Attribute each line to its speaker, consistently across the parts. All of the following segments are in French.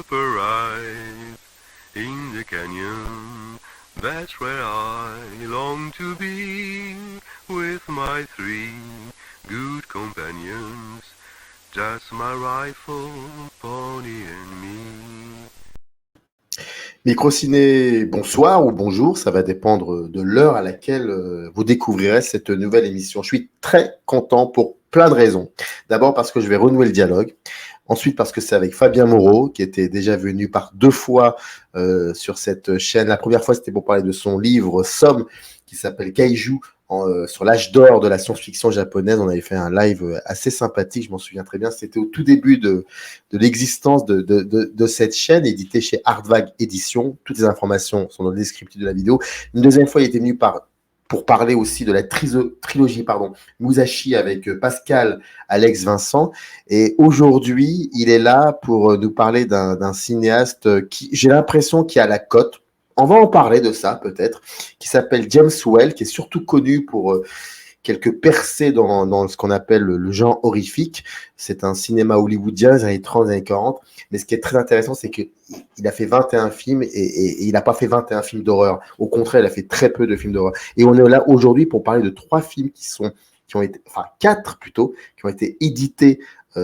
Speaker 1: rise in the canyon. That's where I long to be with my three good companions. Just my rifle, pony and me.
Speaker 2: Microciné, bonsoir ou bonjour, ça va dépendre de l'heure à laquelle vous découvrirez cette nouvelle émission. Je suis très content pour plein de raisons. D'abord parce que je vais renouer le dialogue. Ensuite parce que c'est avec Fabien Moreau, qui était déjà venu par 2 fois sur cette chaîne. La première fois, c'était pour parler de son livre Somme, qui s'appelle Kaiju, sur l'âge d'or de la science-fiction japonaise. On avait fait un live assez sympathique, je m'en souviens très bien. C'était au tout début de l'existence de cette chaîne, éditée chez Hardwag Édition. Toutes les informations sont dans le descriptif de la vidéo. Une deuxième fois, il était venu pour parler aussi de la trilogie Musashi avec Pascal, Alex, Vincent. Et aujourd'hui, il est là pour nous parler d'un cinéaste qui, j'ai l'impression, qui a la cote. On va en parler de ça, peut-être, qui s'appelle James Whale, qui est surtout connu pour quelques percées dans ce qu'on appelle le genre horrifique. C'est un cinéma hollywoodien des années 30, des années 40. Mais ce qui est très intéressant, c'est qu'il a fait 21 films et il n'a pas fait 21 films d'horreur. Au contraire, il a fait très peu de films d'horreur. Et on est là aujourd'hui pour parler de 3 films qui ont été, enfin 4 plutôt, qui ont été édités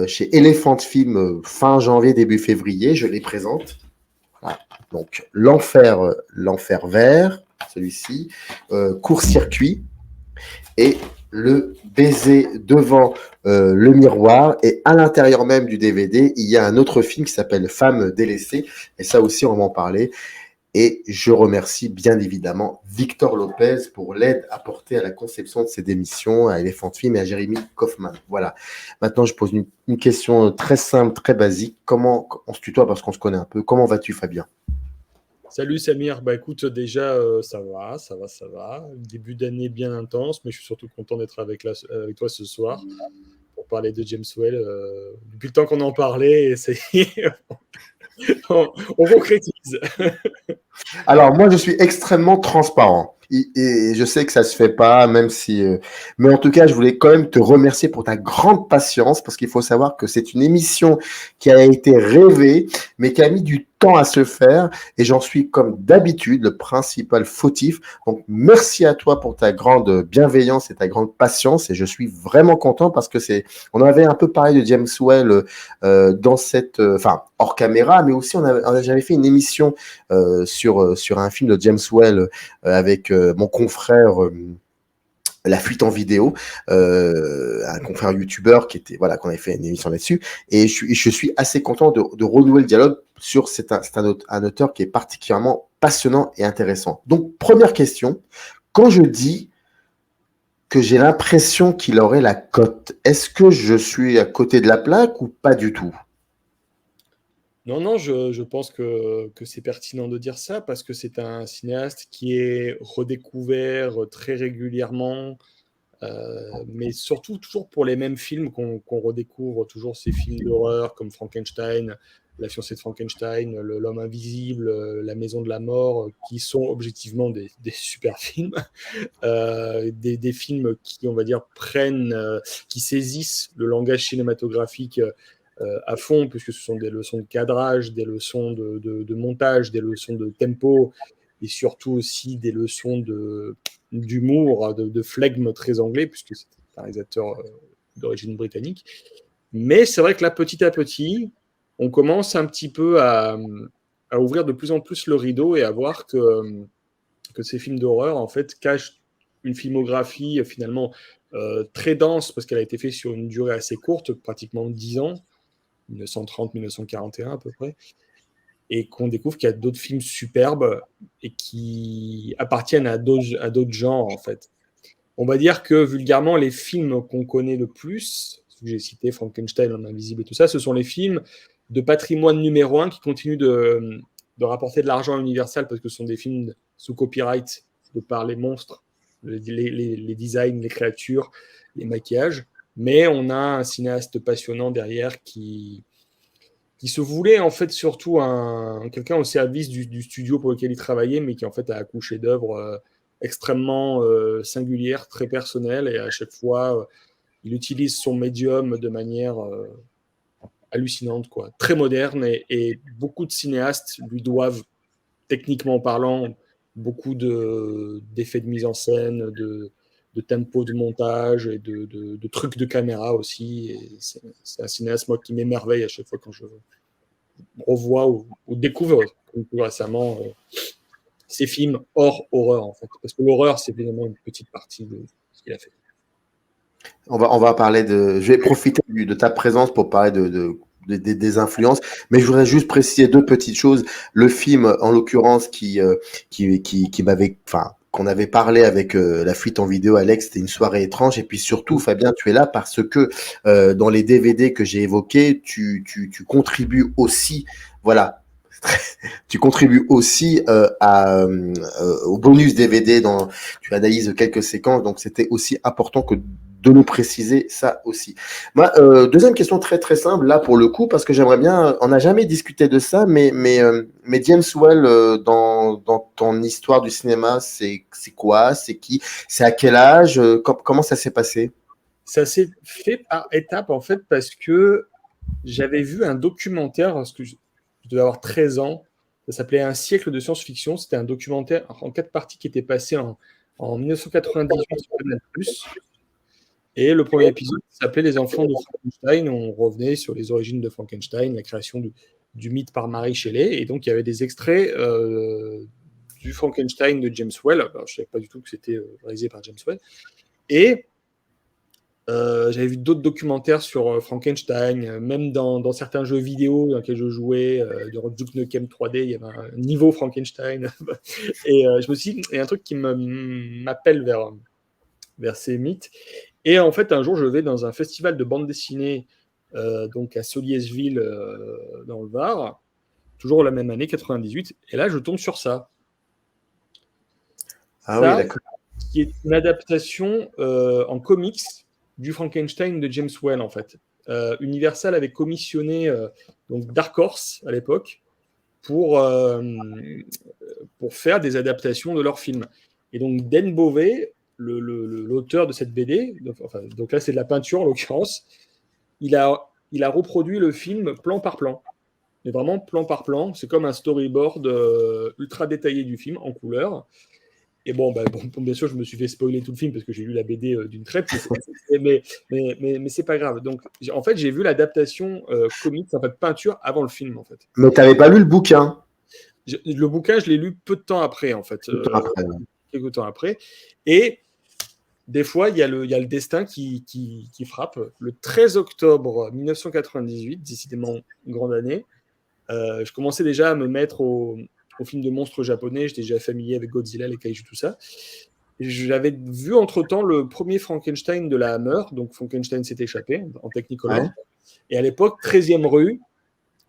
Speaker 2: chez Elephant Film fin janvier, début février. Je les présente. Voilà. Donc, l'enfer vert, celui-ci, court-circuit, et le baiser devant le miroir. Et à l'intérieur même du DVD, il y a un autre film qui s'appelle Femme délaissée. Et ça aussi, on va en parler. Et je remercie bien évidemment Victor Lopez pour l'aide apportée à la conception de cette émission, à Elephant Film et à Jérémy Kaufman. Voilà. Maintenant, je pose une question très simple, très basique. Comment, on se tutoie parce qu'on se connaît un peu. Comment vas-tu, Fabien ?
Speaker 3: Salut Samir, bah écoute, déjà ça va. Début d'année bien intense, mais je suis surtout content d'être avec toi ce soir pour parler de James Whale. Depuis le temps qu'on en parlait, on concrétise.
Speaker 2: Alors, moi, je suis extrêmement transparent. Et je sais que ça se fait pas, même si... mais en tout cas, je voulais quand même te remercier pour ta grande patience, parce qu'il faut savoir que c'est une émission qui a été rêvée, mais qui a mis du temps à se faire. Et j'en suis, comme d'habitude, le principal fautif. Donc, merci à toi pour ta grande bienveillance et ta grande patience. Et je suis vraiment content parce que on avait un peu parlé de James Whale dans cette... Enfin, hors caméra, mais aussi j'avais fait une émission sur un film de James Whale avec mon confrère La Fuite en vidéo, un confrère youtubeur qui était qu'on avait fait une émission là-dessus, et je suis assez content de renouer le dialogue sur un auteur qui est particulièrement passionnant et intéressant. Donc première question, quand je dis que j'ai l'impression qu'il aurait la cote, est-ce que je suis à côté de la plaque ou pas du tout ?
Speaker 3: Non, je pense que c'est pertinent de dire ça parce que c'est un cinéaste qui est redécouvert très régulièrement, mais surtout toujours pour les mêmes films qu'on redécouvre toujours ces films d'horreur comme Frankenstein, La fiancée de Frankenstein, L'homme invisible, La maison de la mort, qui sont objectivement des super films, des films qui, on va dire, qui saisissent le langage cinématographique à fond, puisque ce sont des leçons de cadrage, des leçons de montage, des leçons de tempo, et surtout aussi des leçons d'humour, de flegme très anglais, puisque c'est un réalisateur d'origine britannique. Mais c'est vrai que là, petit à petit, on commence un petit peu à ouvrir de plus en plus le rideau et à voir que ces films d'horreur, en fait, cachent une filmographie finalement très dense, parce qu'elle a été faite sur une durée assez courte, pratiquement 10 ans, 1930-1941 à peu près, et qu'on découvre qu'il y a d'autres films superbes et qui appartiennent à d'autres genres, en fait. On va dire que, vulgairement, les films qu'on connaît le plus, ceux que j'ai cités, Frankenstein, L'homme invisible et tout ça, ce sont les films de patrimoine numéro 1 qui continuent de rapporter de l'argent à Universal parce que ce sont des films sous copyright de par les monstres, les designs, les créatures, les maquillages. Mais on a un cinéaste passionnant derrière qui se voulait en fait surtout quelqu'un au service du studio pour lequel il travaillait, mais qui en fait a accouché d'œuvres extrêmement singulières, très personnelles, et à chaque fois, il utilise son médium de manière hallucinante, quoi. Très moderne, et beaucoup de cinéastes lui doivent, techniquement parlant, beaucoup d'effets de mise en scène, de tempo de montage et de trucs de caméra aussi. Et c'est un cinéaste, moi, qui m'émerveille à chaque fois quand je revois ou découvre, comme plus récemment, ces films hors horreur, en fait. Parce que l'horreur, c'est évidemment une petite partie de ce qu'il a fait.
Speaker 2: On va parler de. Je vais profiter de ta présence pour parler des influences, mais je voudrais juste préciser deux petites choses. Le film, en l'occurrence, qui m'avait, enfin, qu'on avait parlé avec la fuite en vidéo, Alex, c'était une soirée étrange. Et puis surtout, Fabien, tu es là parce que dans les DVD que j'ai évoqués, tu contribues aussi, voilà. Tu contribues aussi au bonus DVD tu analyses quelques séquences, donc c'était aussi important que de nous préciser ça aussi. Moi, deuxième question très très simple là pour le coup, parce que j'aimerais bien, on n'a jamais discuté de ça, mais James Whale dans ton histoire du cinéma, c'est quoi, c'est qui, c'est à quel âge, comment ça s'est passé?
Speaker 3: Ça s'est fait par étapes, en fait, parce que j'avais vu un documentaire, parce que je devais avoir 13 ans, ça s'appelait Un siècle de science-fiction. C'était un documentaire en 4 parties qui était passé en 1998 sur Canal+. Et le premier épisode s'appelait Les enfants de Frankenstein. On revenait sur les origines de Frankenstein, la création du mythe par Mary Shelley. Et donc, il y avait des extraits du Frankenstein de James Whale. Alors, je ne savais pas du tout que c'était réalisé par James Whale. Et j'avais vu d'autres documentaires sur Frankenstein, même dans certains jeux vidéo dans lesquels je jouais, dans Duke Nukem 3D, il y avait un niveau Frankenstein. Et je me suis dit, il y a un truc qui m'appelle vers ces mythes. Et en fait, un jour, je vais dans un festival de bande dessinée, donc à Soliesville, dans le Var, toujours la même année, 98. Et là, je tombe sur ça.
Speaker 2: Ah oui,
Speaker 3: Ça,
Speaker 2: d'accord.
Speaker 3: qui est une adaptation en comics du Frankenstein de James Whale, en fait. Universal avait commissionné donc Dark Horse à l'époque pour faire des adaptations de leurs films. Et donc Dan Bové, l'auteur de cette BD, donc là c'est de la peinture en l'occurrence, il a reproduit le film plan par plan. Mais vraiment plan par plan, c'est comme un storyboard ultra détaillé du film en couleur. Et bon, bien sûr, je me suis fait spoiler tout le film parce que j'ai lu la BD d'une traite, mais c'est pas grave. Donc, en fait, j'ai vu l'adaptation comics, en fait, peinture avant le film, en fait.
Speaker 2: Mais tu n'avais pas lu le bouquin
Speaker 3: Le bouquin, je l'ai lu peu de temps après, en fait.
Speaker 2: après. Ouais.
Speaker 3: Quelques temps après. Et des fois, il y a le destin qui frappe. Le 13 octobre 1998, décidément une grande année, je commençais déjà à me mettre au film de monstres japonais. J'étais déjà familier avec Godzilla, les kaiju, tout ça. Et j'avais vu entre-temps le premier Frankenstein de la Hammer. Donc Frankenstein s'est échappé en Technicolor. Ouais. Et à l'époque, 13e rue,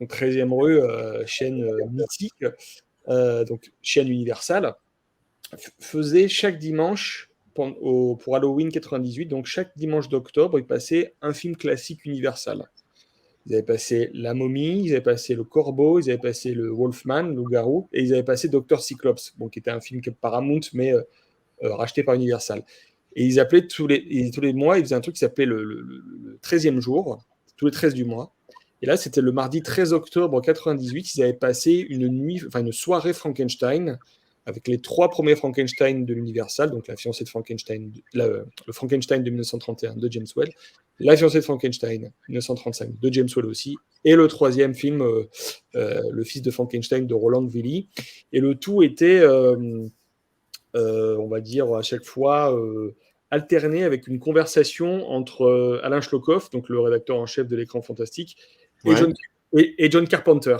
Speaker 3: donc 13e rue, chaîne mythique, donc chaîne Universal, faisait chaque dimanche pour Halloween 98, donc chaque dimanche d'octobre, il passait un film classique Universal. Ils avaient passé La Momie, ils avaient passé Le Corbeau, ils avaient passé Le Wolfman, Loup-garou, et ils avaient passé Dr. Cyclops, bon, qui était un film Paramount, mais racheté par Universal. Et ils appelaient tous les mois, ils faisaient un truc qui s'appelait le 13e jour, tous les 13 du mois. Et là, c'était le mardi 13 octobre 98, ils avaient passé une soirée Frankenstein, avec les 3 premiers Frankenstein de l'Universal, donc La fiancée de Frankenstein, le Frankenstein de 1931 de James Whale, La fiancée de Frankenstein 1935 de James Whale aussi, et le 3e film, Le fils de Frankenstein de Roland Willy. Et le tout était, on va dire, à chaque fois alterné avec une conversation entre Alain Schlokhoff, donc le rédacteur en chef de l'Écran Fantastique, et, ouais. John Carpenter.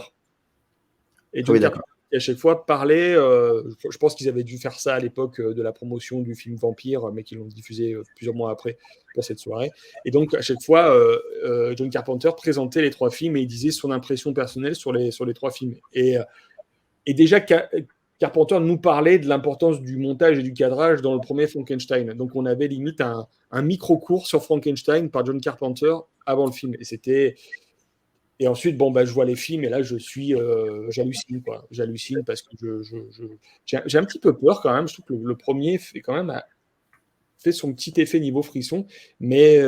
Speaker 3: Et John Carpenter, qui à chaque fois parlait, je pense qu'ils avaient dû faire ça à l'époque de la promotion du film Vampire, mais qu'ils l'ont diffusé plusieurs mois après pour cette soirée. Et donc à chaque fois, John Carpenter présentait les 3 films et il disait son impression personnelle sur les 3 films. Et déjà Carpenter nous parlait de l'importance du montage et du cadrage dans le premier Frankenstein. Donc on avait limite un micro-cours sur Frankenstein par John Carpenter avant le film. Et ensuite, je vois les films et là, j'hallucine, quoi. J'hallucine parce que j'ai un petit peu peur quand même. Je trouve que le premier fait son petit effet niveau frisson, mais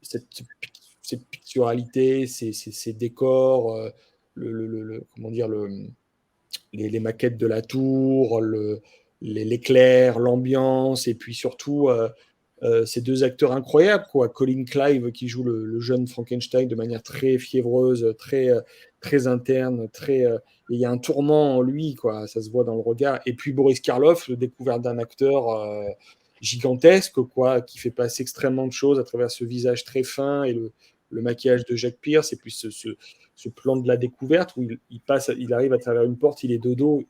Speaker 3: cette picturalité, ces décors, comment dire, les maquettes de la tour, l'éclair, l'ambiance, et puis surtout ces deux acteurs incroyables, quoi. Colin Clive qui joue le jeune Frankenstein de manière très fiévreuse, très interne, et il y a un tourment en lui, quoi. Ça se voit dans le regard. Et puis Boris Karloff, le découvert d'un acteur gigantesque, quoi, qui fait passer extrêmement de choses à travers ce visage très fin et le maquillage de Jack Pierce, et puis ce plan de la découverte où il arrive à travers une porte, il est de dos,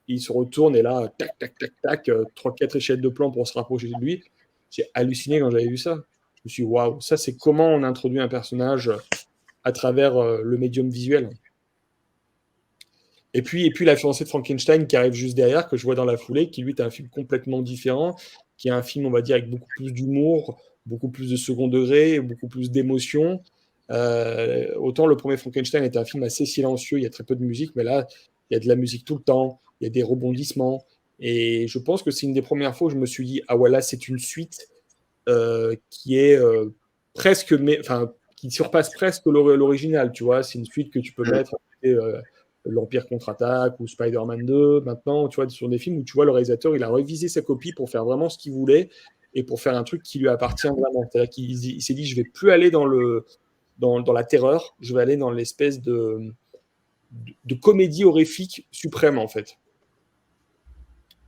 Speaker 3: il se retourne, et là, tac, tac, tac, tac, 3-4 échelles de plan pour se rapprocher de lui. J'ai halluciné quand j'avais vu ça. Je me suis dit, waouh, ça c'est comment on introduit un personnage à travers le médium visuel. Et puis la fiancée de Frankenstein qui arrive juste derrière, que je vois dans la foulée, qui lui est un film complètement différent, qui est un film, on va dire, avec beaucoup plus d'humour, beaucoup plus de second degré, beaucoup plus d'émotion. Autant le premier Frankenstein est un film assez silencieux, il y a très peu de musique, mais là, il y a de la musique tout le temps, il y a des rebondissements. Et je pense que c'est une des premières fois où je me suis dit, ah voilà, c'est une suite qui est presque, enfin, qui surpasse presque l'original, tu vois. C'est une suite que tu peux mettre l'Empire contre-attaque ou Spider-Man 2, maintenant, tu vois, sur des films où tu vois le réalisateur, il a révisé sa copie pour faire vraiment ce qu'il voulait et pour faire un truc qui lui appartient vraiment. C'est-à-dire qu'il s'est dit, je vais plus aller dans la terreur, je vais aller dans l'espèce de comédie horrifique suprême, en fait.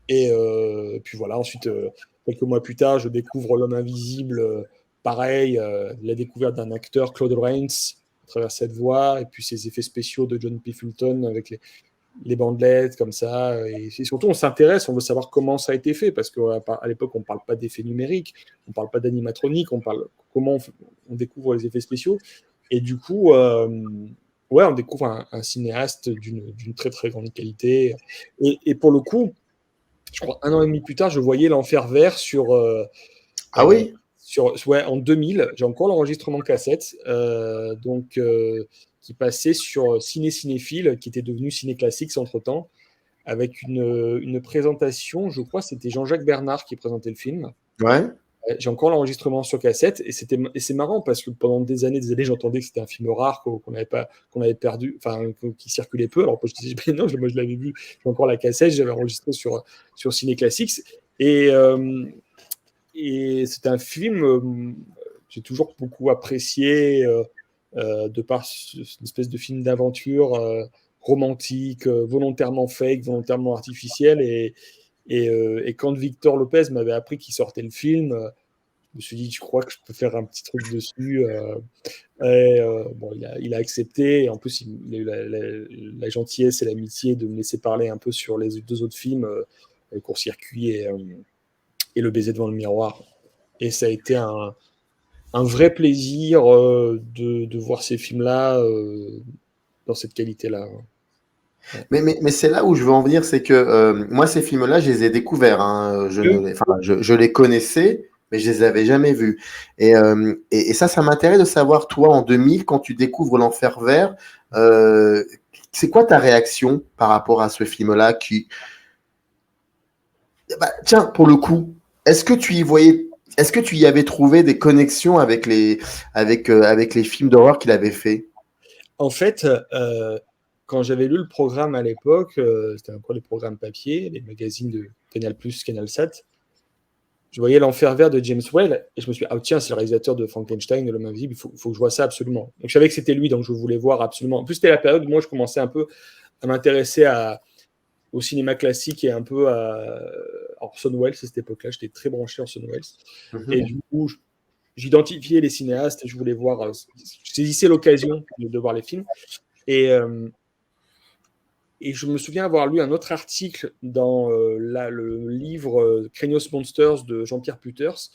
Speaker 3: Et puis voilà, ensuite, quelques mois plus tard, je découvre L'Homme Invisible, pareil, la découverte d'un acteur, Claude Rains, à travers cette voix, et puis ces effets spéciaux de John P. Fulton avec les bandelettes comme ça. Et surtout, on s'intéresse, on veut savoir comment ça a été fait, parce qu'à l'époque, on ne parle pas d'effets numériques, on ne parle pas d'animatronique, on parle comment on découvre les effets spéciaux. Et du coup, ouais, on découvre un cinéaste d'une très très grande qualité. Et pour le coup, je crois 1 an et demi plus tard, je voyais L'Enfer Vert
Speaker 2: Ah oui?
Speaker 3: en 2000. J'ai encore l'enregistrement cassette, qui passait sur Cinéphile, qui était devenu Ciné Classics entre-temps, avec une présentation, je crois, c'était Jean-Jacques Bernard qui présentait le film.
Speaker 2: Ouais.
Speaker 3: J'ai encore l'enregistrement sur cassette, et c'est marrant parce que pendant des années, j'entendais que c'était un film rare qu'on avait perdu, enfin qui circulait peu. Alors je disais, mais non, moi je l'avais vu, j'ai encore la cassette, j'avais enregistré sur Ciné Classics, et c'est un film que j'ai toujours beaucoup apprécié de par une espèce de film d'aventure romantique, volontairement fake, volontairement artificiel, et quand Victor Lopez m'avait appris qu'il sortait le film, je me suis dit, je crois que je peux faire un petit truc dessus. Bon, il a accepté. Et en plus, il a eu la gentillesse et l'amitié de me laisser parler un peu sur les 2 autres films, Le Court-Circuit et Le Baiser devant le miroir. Et ça a été un vrai plaisir de voir ces films-là dans cette qualité-là.
Speaker 2: Mais c'est là où je veux en venir, c'est que moi, ces films-là, je les ai découverts, hein. Je les connaissais, mais je les avais jamais vus. Et ça m'intéresse de savoir, toi, en 2000, quand tu découvres L'Enfer Vert, c'est quoi ta réaction par rapport à ce film-là tiens, pour le coup, est-ce que tu y avais trouvé des connexions avec les films d'horreur qu'il avait fait?
Speaker 3: En fait, quand j'avais lu le programme à l'époque, c'était encore les programmes papier, les magazines de Canal+, Canalsat, je voyais L'Enfer Vert de James Whale, et je me suis dit, ah tiens, c'est le réalisateur de Frankenstein, de L'Homme Invisible, il faut que je vois ça absolument. Donc je savais que c'était lui, donc je voulais voir absolument. En plus, c'était la période où moi, je commençais un peu à m'intéresser au cinéma classique et un peu à Orson Welles à cette époque-là. J'étais très branché Orson Welles. Et du coup, j'identifiais les cinéastes et je voulais voir, je saisissais l'occasion de voir les films. Et je me souviens avoir lu un autre article dans le livre Craignos Monsters de Jean-Pierre Putters,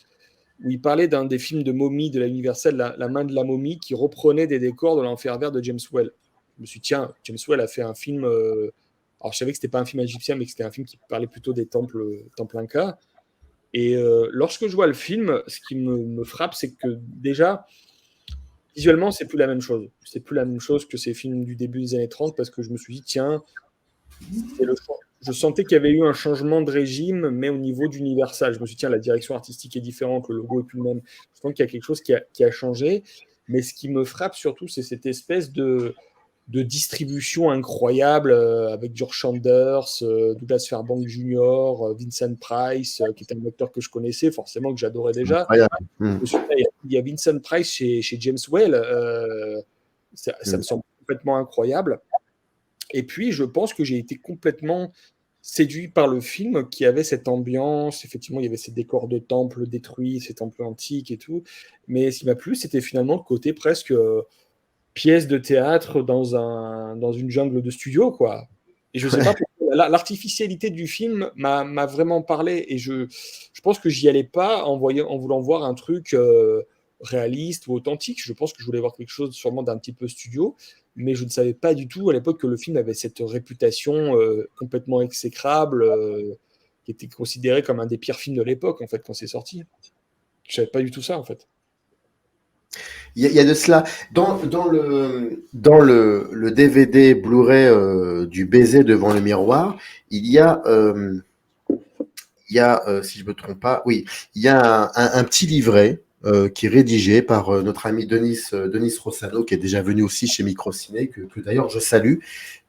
Speaker 3: où il parlait d'un des films de momie de la Universal, la main de la momie, qui reprenait des décors de L'Enfer Vert de James Whale. Je me suis dit, tiens, James Whale a fait un film. Alors, je savais que c'était pas un film égyptien, mais que c'était un film qui parlait plutôt des temples Inca. Et lorsque je vois le film, ce qui me frappe, c'est que déjà, visuellement, c'est plus la même chose. C'est plus la même chose que ces films du début des années 30, parce que je me suis dit, tiens, c'est je sentais qu'il y avait eu un changement de régime, mais au niveau d'Universal. Je me suis dit, tiens, la direction artistique est différente, le logo est plus le même. Je sens qu'il y a quelque chose qui a changé. Mais ce qui me frappe surtout, c'est cette espèce de distribution incroyable avec George Sanders, Douglas Fairbanks Jr., Vincent Price, qui était un acteur que je connaissais, forcément que j'adorais déjà.
Speaker 2: Incroyable.
Speaker 3: Il y a Vincent Price chez James Whale. Ça me semble complètement incroyable. Et puis, je pense que j'ai été complètement séduit par le film qui avait cette ambiance. Effectivement, il y avait ces décors de temples détruits, ces temples antiques et tout. Mais ce qui m'a plu, c'était finalement le côté presque pièce de théâtre dans une jungle de studio, quoi. Et je sais pas pourquoi, l'artificialité du film m'a vraiment parlé. Et je pense que j'y allais pas en voulant voir un truc réaliste ou authentique. Je pense que je voulais voir quelque chose sûrement d'un petit peu studio. Mais je ne savais pas du tout à l'époque que le film avait cette réputation complètement exécrable, qui était considéré comme un des pires films de l'époque, en fait, quand c'est sorti. Je savais pas du tout ça, en fait.
Speaker 2: Il y a de cela. Dans le DVD Blu-ray du baiser devant le miroir, il y a, si je me trompe pas, oui, il y a un petit livret qui est rédigé par notre ami Denis Rossano, qui est déjà venu aussi chez Microciné, que d'ailleurs je salue.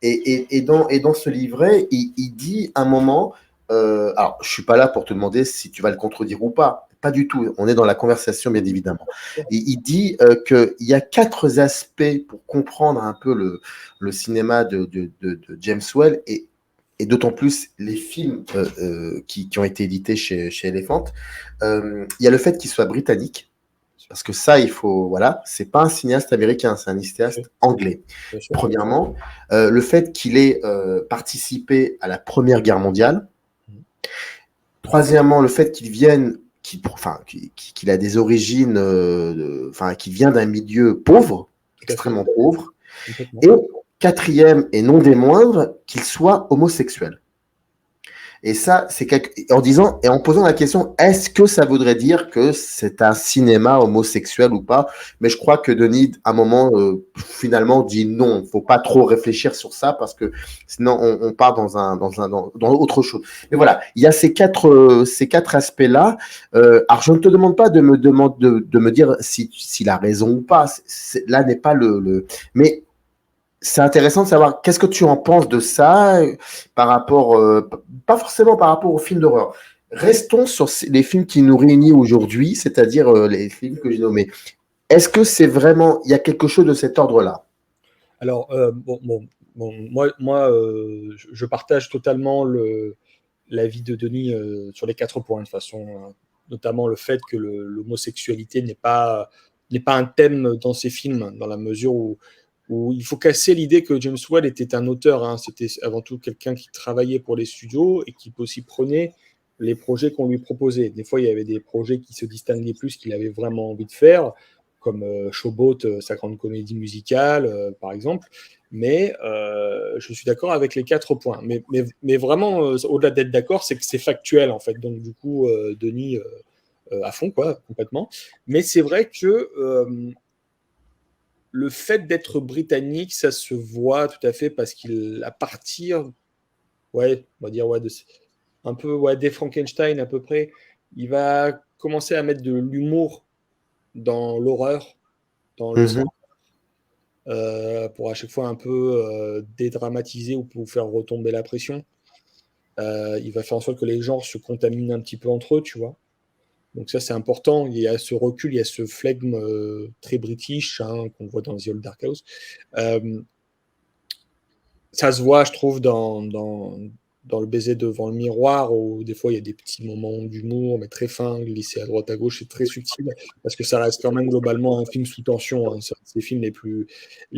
Speaker 2: Et dans ce livret, il dit un moment, alors je suis pas là pour te demander si tu vas le contredire ou pas. Pas du tout. On est dans la conversation, bien évidemment. Il dit qu'il y a 4 aspects pour comprendre un peu le cinéma de James Whale et d'autant plus les films qui ont été édités chez Elephant. Il y a le fait qu'il soit britannique, parce que ça, voilà, c'est pas un cinéaste américain, c'est un cinéaste anglais. Premièrement, le fait qu'il ait participé à la Première Guerre mondiale. Troisièmement, le fait qu'il a des origines, qu'il vient d'un milieu pauvre, extrêmement pauvre. Et quatrième et non des moindres, qu'il soit homosexuel. Et ça, c'est en posant la question, est-ce que ça voudrait dire que c'est un cinéma homosexuel ou pas? Mais je crois que Denis, à un moment, finalement, dit non, faut pas trop réfléchir sur ça parce que sinon on part dans autre chose. Mais voilà, il y a ces quatre aspects-là. Alors, je ne te demande pas de me dire s'il a raison ou pas. Là n'est pas mais c'est intéressant de savoir qu'est-ce que tu en penses de ça par rapport, pas forcément par rapport aux films d'horreur. Restons sur les films qui nous réunissent aujourd'hui, c'est-à-dire les films que j'ai nommés. Est-ce que c'est vraiment, il y a quelque chose de cet ordre-là?
Speaker 3: Alors, moi je partage totalement l'avis de Denis sur les 4 points, de façon, notamment le fait que l'homosexualité n'est pas un thème dans ces films, dans la mesure où il faut casser l'idée que James Whale était un auteur. Hein. C'était avant tout quelqu'un qui travaillait pour les studios et qui aussi prenait les projets qu'on lui proposait. Des fois, il y avait des projets qui se distinguaient plus, qu'il avait vraiment envie de faire, comme Showboat, sa grande comédie musicale, par exemple. Mais je suis d'accord avec les 4 points. Mais vraiment, au-delà d'être d'accord, c'est que c'est factuel, en fait. Donc, du coup, Denis, à fond, quoi, complètement. Mais c'est vrai que le fait d'être britannique, ça se voit tout à fait parce à partir, ouais, on va dire, ouais, un peu, ouais, des Frankenstein à peu près, il va commencer à mettre de l'humour dans l'horreur, dans le sang, pour à chaque fois un peu dédramatiser ou pour faire retomber la pression. Il va faire en sorte que les genres se contaminent un petit peu entre eux, tu vois. Donc ça, c'est important. Il y a ce recul, il y a ce flegme très british hein, qu'on voit dans The Old Dark House. Ça se voit, je trouve, dans le baiser devant le miroir, où des fois, il y a des petits moments d'humour, mais très fins, glissés à droite, à gauche, c'est très subtil, parce que ça reste quand même globalement un film sous tension. Hein. C'est un des films les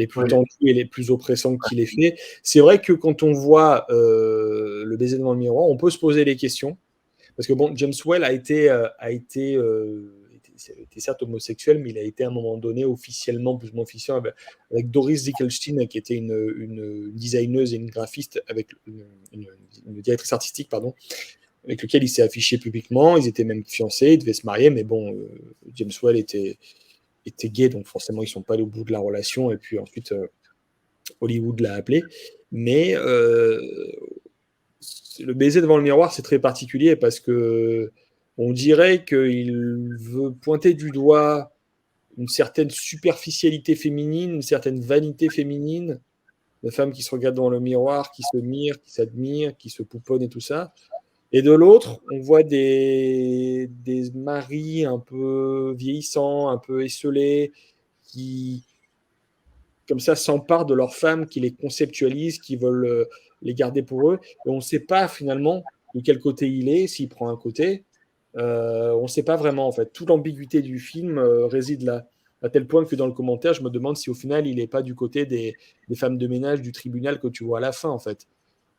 Speaker 3: plus tendus et les plus oppressants qu'il ait fait. C'est vrai que quand on voit le baiser devant le miroir, on peut se poser des questions. Parce que bon, James Whale était certes homosexuel, mais il a été à un moment donné officiellement, plus ou moins officiel, avec Doris Zickelstein, qui était une designeuse et une graphiste, avec une directrice artistique, pardon, avec lequel il s'est affiché publiquement. Ils étaient même fiancés, ils devaient se marier, mais bon, James Whale était gay, donc forcément, ils ne sont pas allés au bout de la relation. Et puis ensuite, Hollywood l'a appelé. Mais le baiser devant le miroir, c'est très particulier parce que on dirait qu'il veut pointer du doigt une certaine superficialité féminine, une certaine vanité féminine, de femmes qui se regardent dans le miroir, qui se mirent, qui s'admirent, qui se pouponnent et tout ça. Et de l'autre, on voit des maris un peu vieillissants, un peu esselés, qui, comme ça, s'emparent de leurs femmes, qui les conceptualisent, qui veulent les garder pour eux. Et on ne sait pas finalement de quel côté il est, s'il prend un côté. On ne sait pas vraiment, en fait. Toute l'ambiguïté du film réside là. À tel point que dans le commentaire, je me demande si au final, il n'est pas du côté des femmes de ménage du tribunal que tu vois à la fin, en fait.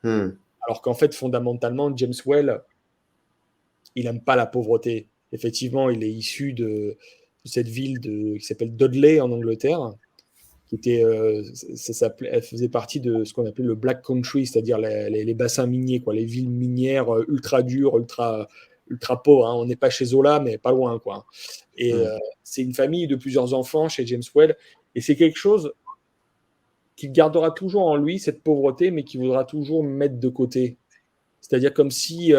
Speaker 3: Alors qu'en fait, fondamentalement, James Whale, il n'aime pas la pauvreté. Effectivement, il est issu de cette ville qui s'appelle Dudley en Angleterre, qui était, elle faisait partie de ce qu'on appelait le Black Country, c'est-à-dire les bassins miniers, quoi, les villes minières ultra dures, ultra pauvres. Hein. On n'est pas chez Zola, mais pas loin, quoi. Et c'est une famille de plusieurs enfants chez James Whale, et c'est quelque chose qu'il gardera toujours en lui, cette pauvreté, mais qu'il voudra toujours mettre de côté. C'est-à-dire comme si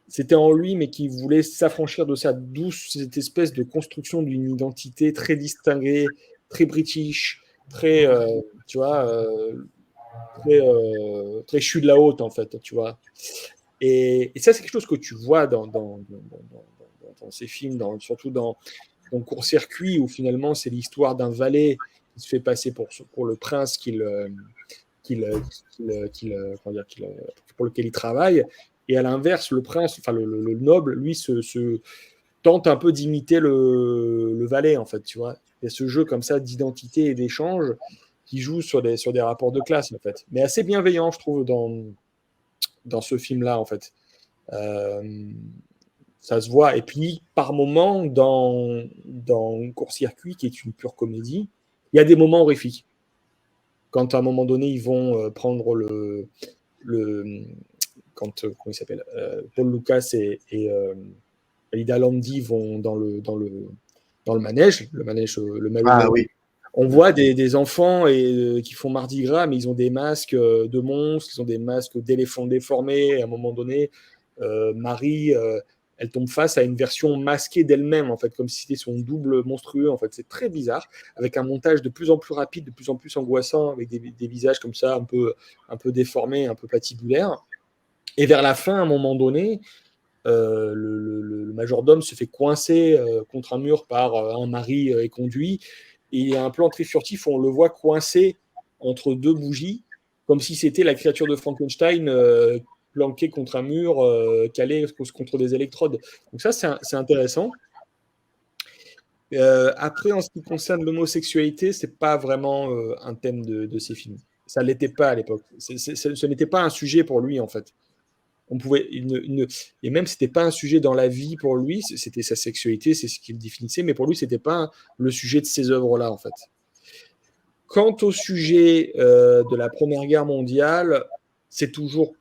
Speaker 3: c'était en lui, mais qu'il voulait s'affranchir de ça, d'où cette espèce de construction d'une identité très distinguée, très british, très, tu vois, très chu de la haute, en fait, tu vois. Et ça, c'est quelque chose que tu vois dans ces films, surtout dans Court-Circuit, où finalement, c'est l'histoire d'un valet qui se fait passer pour le prince pour lequel il travaille. Et à l'inverse, le prince, enfin le noble, lui, se tente un peu d'imiter le valet, en fait, tu vois. Il y a ce jeu comme ça d'identité et d'échange qui joue sur des rapports de classe, en fait. Mais assez bienveillant, je trouve, dans ce film-là, en fait. Ça se voit. Et puis, par moments, dans Court-Circuit, qui est une pure comédie, il y a des moments horrifiques. Quand à un moment donné, ils vont prendre comment il s'appelle, Paul Lucas et Lida Landi vont dans le manège,
Speaker 2: Oui.
Speaker 3: On voit des enfants qui font Mardi Gras, mais ils ont des masques de monstres, ils ont des masques d'éléphants déformés. Et à un moment donné, Marie, elle tombe face à une version masquée d'elle-même, en fait, comme si c'était son double monstrueux. En fait, c'est très bizarre, avec un montage de plus en plus rapide, de plus en plus angoissant, avec des visages comme ça, un peu déformés, un peu patibulaires. Et vers la fin, à un moment donné, le majordome se fait coincer contre un mur par un mari éconduit. Et il y a un plan très furtif où on le voit coincé entre deux bougies, comme si c'était la créature de Frankenstein planquée contre un mur, calée contre des électrodes. Donc ça, c'est intéressant. Après, en ce qui concerne l'homosexualité, c'est pas vraiment un thème de ces films. Ça l'était pas à l'époque. Ce n'était pas un sujet pour lui, en fait. Et même c'était pas un sujet dans la vie pour lui, c'était sa sexualité, c'est ce qu'il définissait, mais pour lui c'était pas le sujet de ces œuvres-là, en fait. Quant au sujet de la Première Guerre mondiale, c'est toujours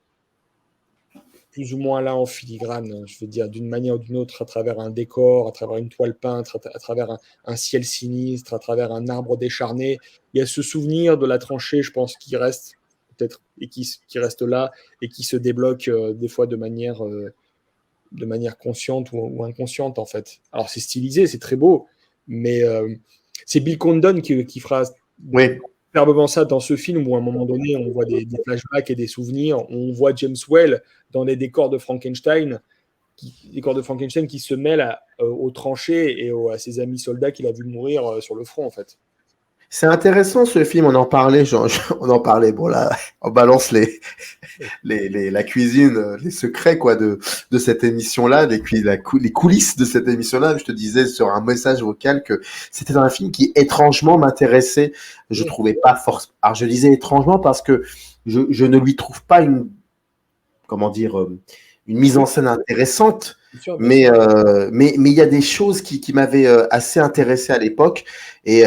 Speaker 3: plus ou moins là en filigrane, je veux dire, d'une manière ou d'une autre, à travers un décor, à travers une toile peinte, à travers un ciel sinistre, à travers un arbre décharné. Il y a ce souvenir de la tranchée, je pense, qui reste peut-être, et qui reste là, et qui se débloque des fois de manière consciente ou inconsciente, en fait. Alors, c'est stylisé, c'est très beau, mais c'est Bill Condon qui fera superbement ça dans ce film, où à un moment donné, on voit des flashbacks et des souvenirs, on voit James Whale dans les décors de Frankenstein, qui se mêlent aux tranchées et à ses amis soldats qu'il a vu mourir sur le front, en fait.
Speaker 2: C'est intéressant ce film, on en parlait, on en parlait, bon là, on balance la cuisine, les secrets quoi de cette émission-là, les coulisses de cette émission-là. Je te disais sur un message vocal que c'était un film qui étrangement m'intéressait. Je trouvais pas force. Alors je disais étrangement parce que je ne lui trouve pas une mise en scène intéressante. Mais il y a des choses qui m'avaient assez intéressé à l'époque, et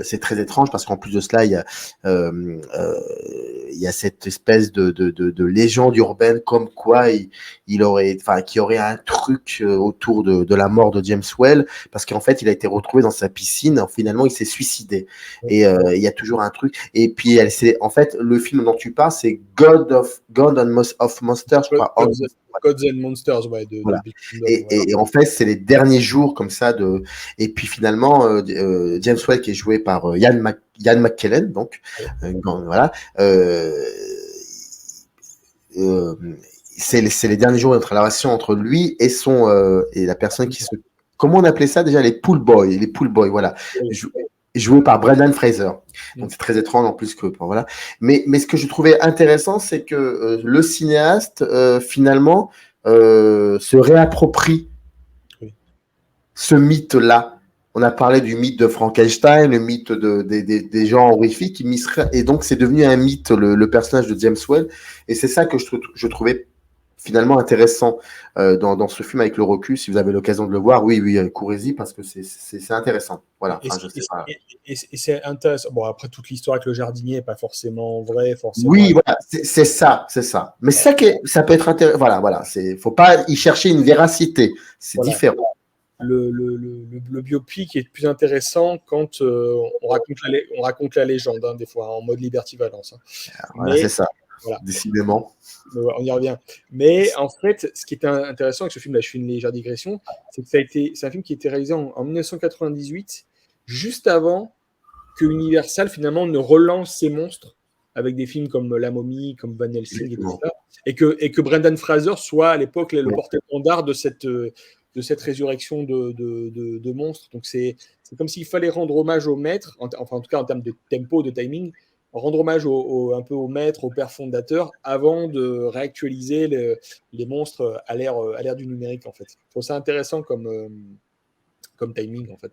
Speaker 2: c'est très étrange parce qu'en plus de cela il y a il y a cette espèce de légende urbaine comme quoi il aurait, enfin, qu'il y aurait un truc autour de la mort de James Whale, parce qu'en fait, il a été retrouvé dans sa piscine. Finalement, il s'est suicidé. Et il y a toujours un truc. Et puis, en fait, le film dont tu parles, c'est God of Monsters, je crois.
Speaker 3: Gods and Monsters, ouais,
Speaker 2: Voilà.
Speaker 3: Bill Condon, voilà.
Speaker 2: Et en fait, c'est les derniers jours comme ça de. Et puis finalement, James Whale qui est joué par Ian McKellen, donc voilà. C'est les derniers jours de la relation entre lui et et la personne qui se. Comment on appelait ça déjà, les pool boys, voilà.
Speaker 3: Oui.
Speaker 2: Joué par Brendan Fraser. Donc c'est très étrange en plus que voilà. Mais ce que je trouvais intéressant, c'est que le cinéaste finalement se réapproprie ce mythe-là. On a parlé du mythe de Frankenstein, le mythe des gens horrifiques, et donc c'est devenu un mythe, le personnage de James Whale, et c'est ça que je trouvais finalement intéressant dans ce film avec le recul. Si vous avez l'occasion de le voir, oui, courez-y parce que c'est intéressant. Voilà.
Speaker 3: Et c'est intéressant. Bon, après, toute l'histoire avec le jardinier n'est pas forcément vraie, forcément.
Speaker 2: Oui, voilà, c'est ça. Mais ça peut être intéressant. Voilà. Faut pas y chercher une véracité. C'est différent.
Speaker 3: Le biopic est plus intéressant quand on raconte la légende, hein, des fois, en mode Liberty Valence. Hein.
Speaker 2: Voilà, c'est ça. Voilà. Décidément.
Speaker 3: On y revient. Mais en fait, ce qui est intéressant avec ce film, là, je fais une légère digression, c'est que c'est un film qui a été réalisé en 1998, juste avant que Universal finalement ne relance ses monstres avec des films comme La Momie, comme Van Helsing et tout ça, et que Brendan Fraser soit à l'époque le porte-étendard de cette résurrection de monstres. Donc c'est comme s'il fallait rendre hommage au maître, enfin en tout cas en termes de tempo, de timing, rendre hommage un peu au maître, au père fondateur, avant de réactualiser les monstres à l'ère du numérique, en fait. Je trouve ça intéressant comme timing, en fait.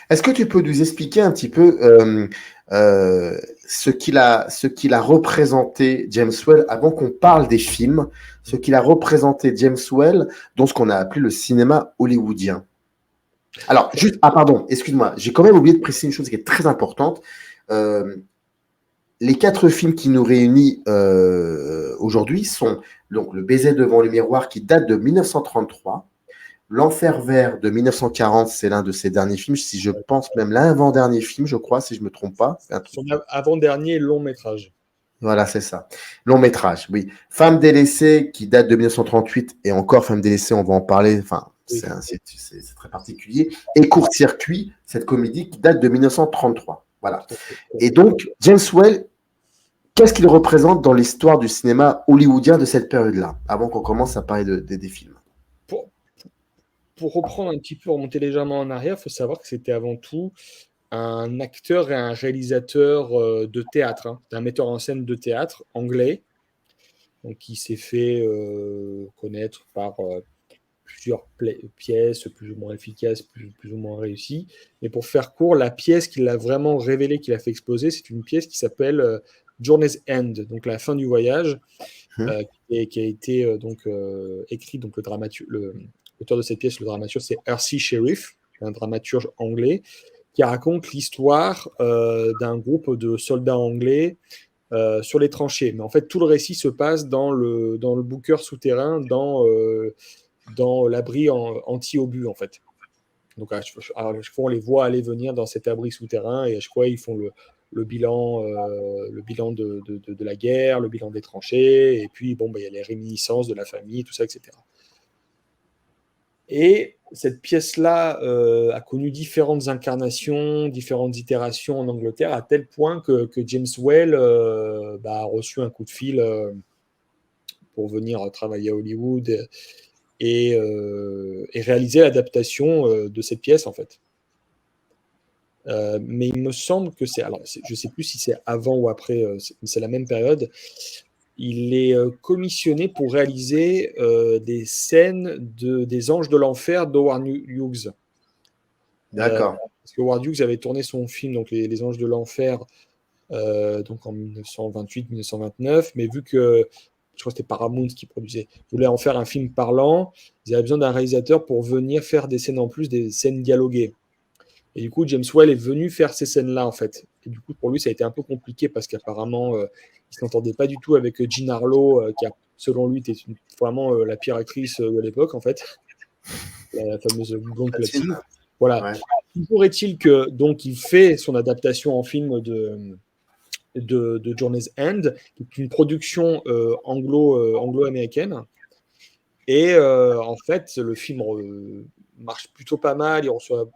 Speaker 2: Est-ce que tu peux nous expliquer un petit peu ce qu'il a représenté, James Whale, avant qu'on parle des films, ce qu'il a représenté, James Whale, dans ce qu'on a appelé le cinéma hollywoodien? Alors, pardon, excuse-moi, j'ai quand même oublié de préciser une chose qui est très importante. Les 4 films qui nous réunissent aujourd'hui sont donc Le baiser devant le miroir qui date de 1933, L'Enfer vert de 1940, c'est l'un de ses derniers films, si je pense même l'avant-dernier film, je crois, si je ne me trompe pas.
Speaker 3: Son avant-dernier long métrage.
Speaker 2: Voilà, c'est ça. Long métrage, oui. Femme délaissée qui date de 1938, et encore Femme délaissée, on va en parler, enfin, oui. C'est très particulier. Et Court-circuit, cette comédie qui date de 1933. Voilà. Et donc, James Whale, qu'est-ce qu'il représente dans l'histoire du cinéma hollywoodien de cette période-là, avant qu'on commence à parler des films?
Speaker 3: Pour reprendre un petit peu, remonter légèrement en arrière, il faut savoir que c'était avant tout un acteur et un réalisateur de théâtre. Hein. C'était un metteur en scène de théâtre anglais, donc qui s'est fait connaître par plusieurs pièces plus ou moins efficaces, plus ou moins réussies. Mais pour faire court, la pièce qui l'a vraiment révélé, qui l'a fait exploser, c'est une pièce qui s'appelle Journey's End, donc la fin du voyage, et qui a été écrit, donc l'auteur de cette pièce, le dramaturge, c'est R.C. Sherriff, un dramaturge anglais, qui raconte l'histoire d'un groupe de soldats anglais sur les tranchées. Mais en fait, tout le récit se passe dans le bunker souterrain, dans l'abri anti-obus, en fait. Donc, à chaque fois, on les voit aller venir dans cet abri souterrain, et à chaque fois, ils font le bilan de la guerre, le bilan des tranchées, et puis, il y a les réminiscences de la famille, tout ça, etc. Et cette pièce-là a connu différentes incarnations, différentes itérations en Angleterre, à tel point que James Whale a reçu un coup de fil pour venir travailler à Hollywood et réaliser l'adaptation de cette pièce, en fait. Mais il me semble que je ne sais plus si c'est avant ou après, c'est la même période. Il est commissionné pour réaliser des scènes des Anges de l'Enfer d'Howard Hughes.
Speaker 2: D'accord.
Speaker 3: Parce que Howard Hughes avait tourné son film, donc les Anges de l'Enfer, donc en 1928-1929, mais vu que je crois que c'était Paramount qui produisait, voulait en faire un film parlant, ils avaient besoin d'un réalisateur pour venir faire des scènes en plus, des scènes dialoguées. Et du coup, James Whale est venu faire ces scènes-là, en fait. Et du coup, pour lui, ça a été un peu compliqué parce qu'apparemment, il ne s'entendait pas du tout avec Jean Harlow, qui, selon lui, était vraiment la pire actrice de l'époque, en fait. La fameuse blonde platine. Voilà.
Speaker 2: Ouais.
Speaker 3: Toujours est-il que donc il fait son adaptation en film de Journey's End, qui est une production anglo-américaine. Et en fait, le film marche plutôt pas mal, il reçoit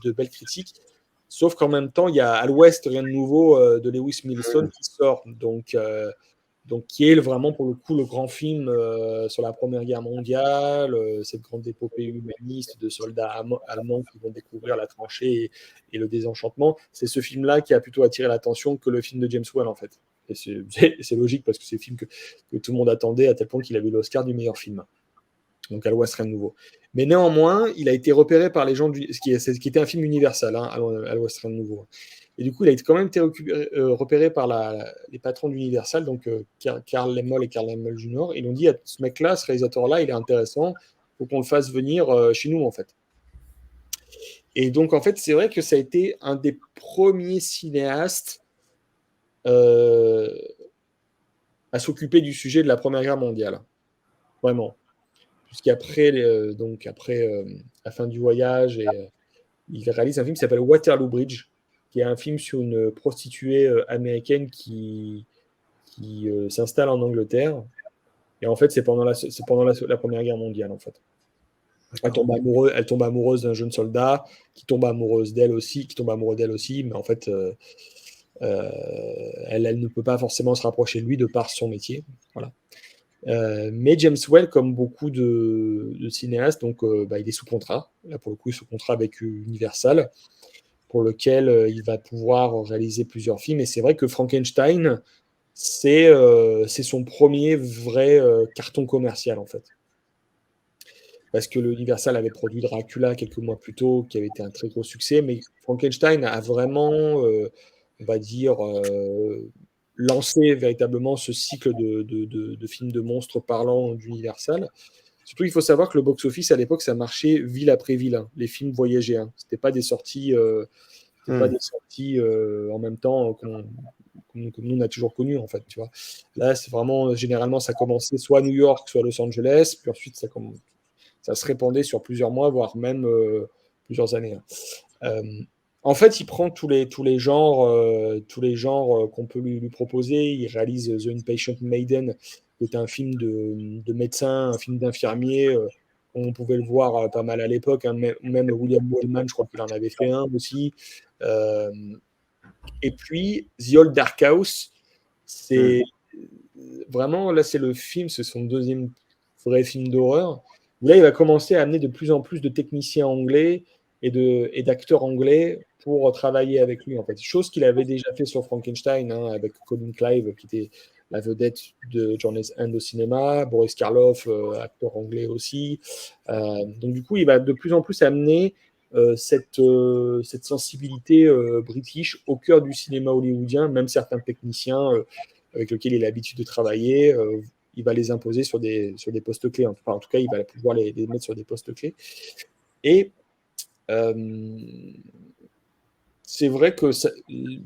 Speaker 3: de belles critiques. Sauf qu'en même temps, il y a À l'Ouest, rien de nouveau de Lewis Milestone qui sort. Donc, qui est vraiment pour le coup le grand film sur la Première Guerre mondiale, cette grande épopée humaniste de soldats allemands qui vont découvrir la tranchée et le désenchantement. C'est ce film-là qui a plutôt attiré l'attention que le film de James Whale, en fait. Et c'est logique parce que c'est le film que tout le monde attendait à tel point qu'il a eu l'Oscar du meilleur film. Donc à l'Ouest, rien de nouveau. Mais néanmoins, il a été repéré par les gens qui était un film Universal, hein, à l'Ouest, rien de nouveau. Et du coup, il a quand même été repéré par les patrons d'Universal, donc Carl Laemmle et Carl Laemmle Jr. Ils ont dit à ce mec-là, ce réalisateur-là, il est intéressant, il faut qu'on le fasse venir chez nous, en fait. Et donc, en fait, c'est vrai que ça a été un des premiers cinéastes à s'occuper du sujet de la Première Guerre mondiale. Vraiment. Puisqu'après la fin du voyage, il réalise un film qui s'appelle Waterloo Bridge, qui est un film sur une prostituée américaine qui s'installe en Angleterre. Et en fait, c'est pendant la Première Guerre mondiale, en fait. Elle tombe amoureuse d'un jeune soldat, qui tombe amoureux d'elle aussi, mais en fait, elle ne peut pas forcément se rapprocher de lui de par son métier. Voilà. Mais James Whale, comme beaucoup de cinéastes, donc, il est sous contrat. Là, pour le coup, il est sous contrat avec Universal, pour lequel il va pouvoir réaliser plusieurs films. Et c'est vrai que Frankenstein, c'est son premier vrai carton commercial, en fait. Parce que l'Universal avait produit Dracula quelques mois plus tôt, qui avait été un très gros succès. Mais Frankenstein a vraiment, on va dire, lancé véritablement ce cycle de films de monstres parlants d'Universal. Surtout, il faut savoir que le box-office, à l'époque, ça marchait ville après ville. Hein. Les films voyageaient. Hein. Ce n'était pas des sorties, en même temps comme nous, on a toujours connu, en fait. Tu vois. Là, c'est vraiment, généralement, ça commençait soit à New York, soit à Los Angeles. Puis ensuite, ça se répandait sur plusieurs mois, voire même plusieurs années. Hein. En fait, il prend tous les genres, qu'on peut lui proposer. Il réalise The Inpatient Maiden, qui est un film de médecin, un film d'infirmier. On pouvait le voir pas mal à l'époque. Hein, même William Wellman, je crois qu'il en avait fait un aussi. Et puis, The Old Dark House, c'est vraiment, là, c'est le film, c'est son deuxième vrai film d'horreur. Là, il va commencer à amener de plus en plus de techniciens anglais et d'acteurs anglais pour travailler avec lui, en fait. Chose qu'il avait déjà fait sur Frankenstein, hein, avec Colin Clive, qui était la vedette de Journey's End au cinéma, Boris Karloff, acteur anglais aussi. Donc, du coup, il va de plus en plus amener cette sensibilité british au cœur du cinéma hollywoodien, même certains techniciens avec lesquels il a l'habitude de travailler, il va les imposer sur des postes clés. Enfin, en tout cas, il va pouvoir les mettre sur des postes clés. Et c'est vrai que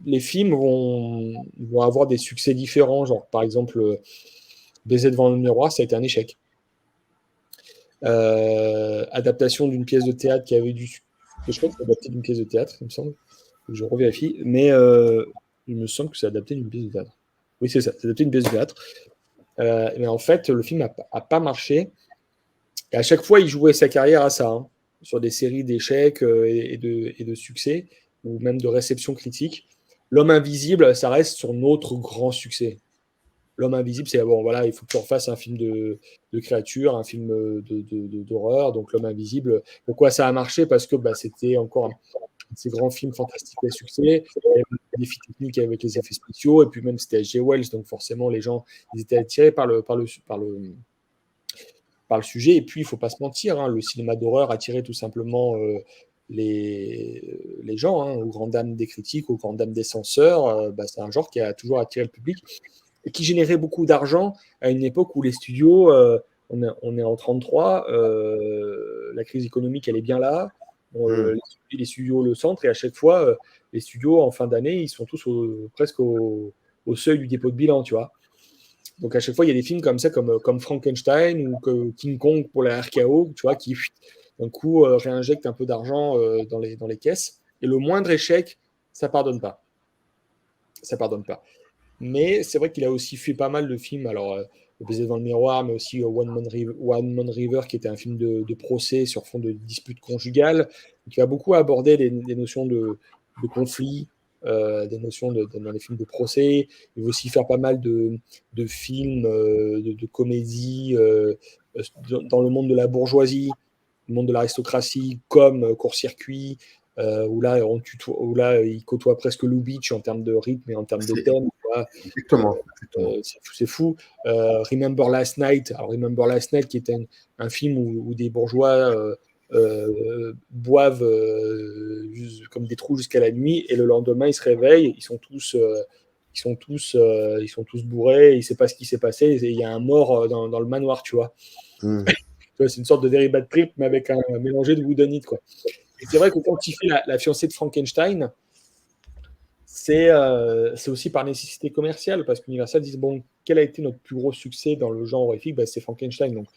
Speaker 3: les films vont avoir des succès différents. Genre, par exemple, Baiser devant le miroir, ça a été un échec. Adaptation d'une pièce de théâtre qui avait du succès. Je crois que c'est adapté d'une pièce de théâtre, il me semble. Je revérifie. Mais il me semble que c'est adapté d'une pièce de théâtre. Oui, c'est ça. C'est adapté d'une pièce de théâtre. Mais en fait, le film n'a pas marché. Et à chaque fois, il jouait sa carrière à ça, hein, sur des séries d'échecs et de succès, ou même de réception critique. L'Homme Invisible, ça reste son autre grand succès. L'Homme Invisible, c'est bon, voilà, il faut que tu refasses un film de créature, un film d'horreur. Donc, L'Homme Invisible, pourquoi ça a marché? Parce que c'était encore ces grands films fantastiques à succès. Il y avait des défis techniques avec les effets spéciaux, et puis même c'était H.G. Wells, donc forcément les gens ils étaient attirés par le sujet. Et puis il ne faut pas se mentir, hein, le cinéma d'horreur attirait tout simplement les gens, hein, aux grandes dames des critiques, aux grandes dames des censeurs. C'est un genre qui a toujours attiré le public et qui générait beaucoup d'argent à une époque où les studios, on est en 1933, la crise économique elle est bien là. Les studios le centre, et à chaque fois, les studios, en fin d'année, ils sont tous presque au seuil du dépôt de bilan, tu vois. Donc à chaque fois, il y a des films comme ça, comme Frankenstein ou King Kong pour la RKO, tu vois, qui d'un coup réinjectent un peu d'argent dans les caisses. Et le moindre échec, ça pardonne pas. Ça pardonne pas. Mais c'est vrai qu'il a aussi fait pas mal de films. Alors, Le baiser devant le miroir, mais aussi One Man River, qui était un film de procès sur fond de dispute conjugale, qui va beaucoup aborder des notions de conflit, des notions dans les films de procès. Il va aussi faire pas mal de films, de comédie dans le monde de la bourgeoisie, le monde de l'aristocratie, comme Court-Circuit, où là, il côtoie presque Lubitsch en termes de rythme et en termes de thème.
Speaker 2: Exactement.
Speaker 3: C'est fou. Remember Last Night. Alors, Remember Last Night, qui est un film où des bourgeois boivent comme des trous jusqu'à la nuit, et le lendemain, ils se réveillent, ils sont tous bourrés, il ne sait pas ce qui s'est passé, et il y a un mort dans le manoir, tu vois. C'est une sorte de very bad trip, mais avec un mélangé de whodunit, it, quoi. Et c'est vrai que quand il fait la fiancée de Frankenstein, c'est aussi par nécessité commerciale, parce qu'Universal dit, bon, quel a été notre plus gros succès dans le genre horrifique? C'est Frankenstein. Donc,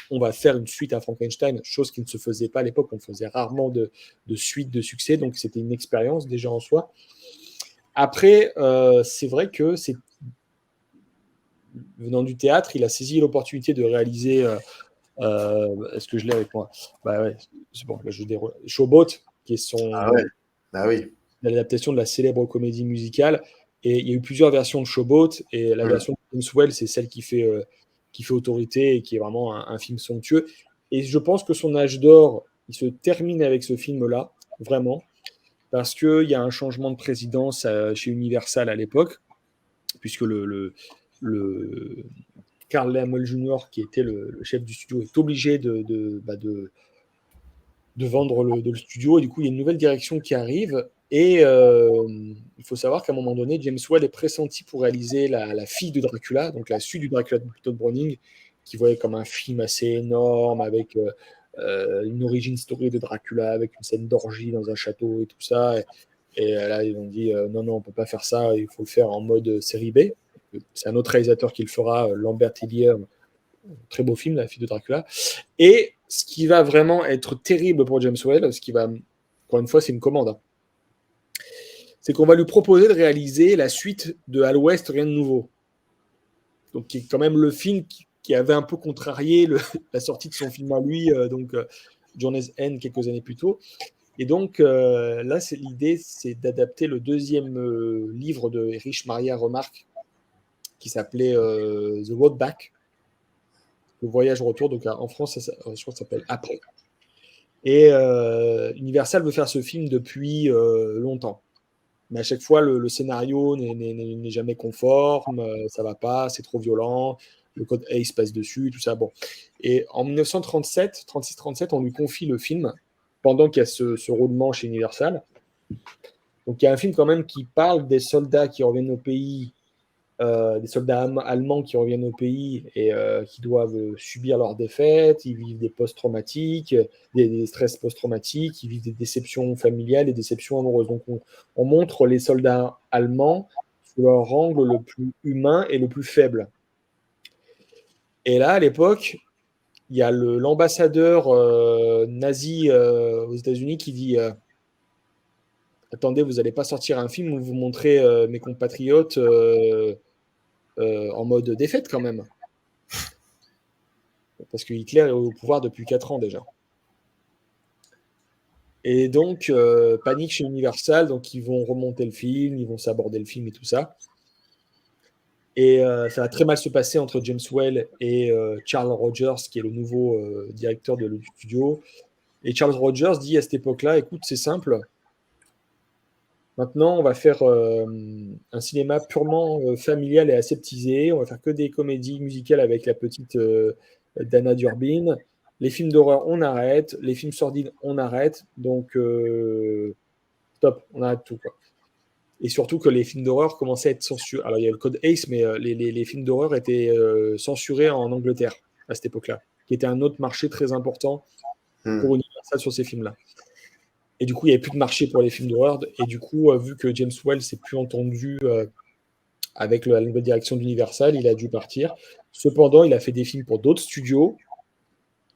Speaker 3: on va faire une suite à Frankenstein, chose qui ne se faisait pas à l'époque. On faisait rarement de suite de succès, donc c'était une expérience déjà en soi. Après, c'est vrai que venant du théâtre, il a saisi l'opportunité de réaliser... est-ce que je l'ai avec moi? Ouais, c'est bon, là, je déroule. Showboat, qui est l'adaptation de la célèbre comédie musicale. Et il y a eu plusieurs versions de Showboat, et la version de James Whale, c'est celle qui fait autorité et qui est vraiment un film somptueux. Et je pense que son âge d'or, il se termine avec ce film-là, vraiment, parce qu'il y a un changement de présidence chez Universal à l'époque, puisque le Carl Laemmle Jr., qui était le chef du studio, est obligé de vendre le studio, et du coup, il y a une nouvelle direction qui arrive. Et il faut savoir qu'à un moment donné, James Whale est pressenti pour réaliser la fille de Dracula, donc la suite du Dracula de Todd Browning, qui voyait comme un film assez énorme, avec une origin story de Dracula, avec une scène d'orgie dans un château et tout ça. Et là, ils ont dit non, on ne peut pas faire ça, il faut le faire en mode série B. C'est un autre réalisateur qui le fera, Lambert Illier, très beau film, La fille de Dracula. Et ce qui va vraiment être terrible pour James Whale, encore une fois, c'est une commande, hein, c'est qu'on va lui proposer de réaliser la suite de À l'Ouest, rien de nouveau. Donc, qui est quand même le film qui avait un peu contrarié la sortie de son film à lui, Journey's End, quelques années plus tôt. Et donc, là, l'idée, c'est d'adapter le deuxième livre de Erich Maria Remarque, qui s'appelait The Road Back, le voyage retour. Donc, en France, je crois que ça s'appelle Après. Et Universal veut faire ce film depuis longtemps. Mais à chaque fois, le scénario n'est jamais conforme, ça va pas, c'est trop violent, le code ACE passe dessus, tout ça. Bon. Et en 1936-37, on lui confie le film, pendant qu'il y a ce roulement chez Universal. Donc il y a un film quand même qui parle des soldats qui reviennent au pays, des soldats allemands qui reviennent au pays et qui doivent subir leur défaite, ils vivent des post-traumatiques, des stress post-traumatiques, ils vivent des déceptions familiales, des déceptions amoureuses. Donc on montre les soldats allemands sous leur angle le plus humain et le plus faible. Et là, à l'époque, il y a l'ambassadeur nazi aux États-Unis qui dit attendez, vous n'allez pas sortir un film où vous montrez mes compatriotes en mode défaite quand même. Parce que Hitler est au pouvoir depuis 4 ans déjà. Et donc, panique chez Universal, donc ils vont remonter le film, ils vont s'aborder le film et tout ça. Et ça va très mal se passer entre James Whale et Charles Rogers, qui est le nouveau directeur du studio. Et Charles Rogers dit à cette époque-là, écoute, c'est simple, maintenant, on va faire un cinéma purement familial et aseptisé. On va faire que des comédies musicales avec la petite Dana Durbin. Les films d'horreur, on arrête. Les films sordides, on arrête. Donc, stop, on arrête tout, quoi. Et surtout que les films d'horreur commençaient à être censurés. Alors, il y a le code ACE, mais les films d'horreur étaient censurés en Angleterre à cette époque-là, qui était un autre marché très important pour Universal sur ces films-là. Et du coup, il n'y avait plus de marché pour les films d'horreur. Et du coup, vu que James Whale s'est plus entendu avec la nouvelle direction d'Universal, il a dû partir. Cependant, il a fait des films pour d'autres studios,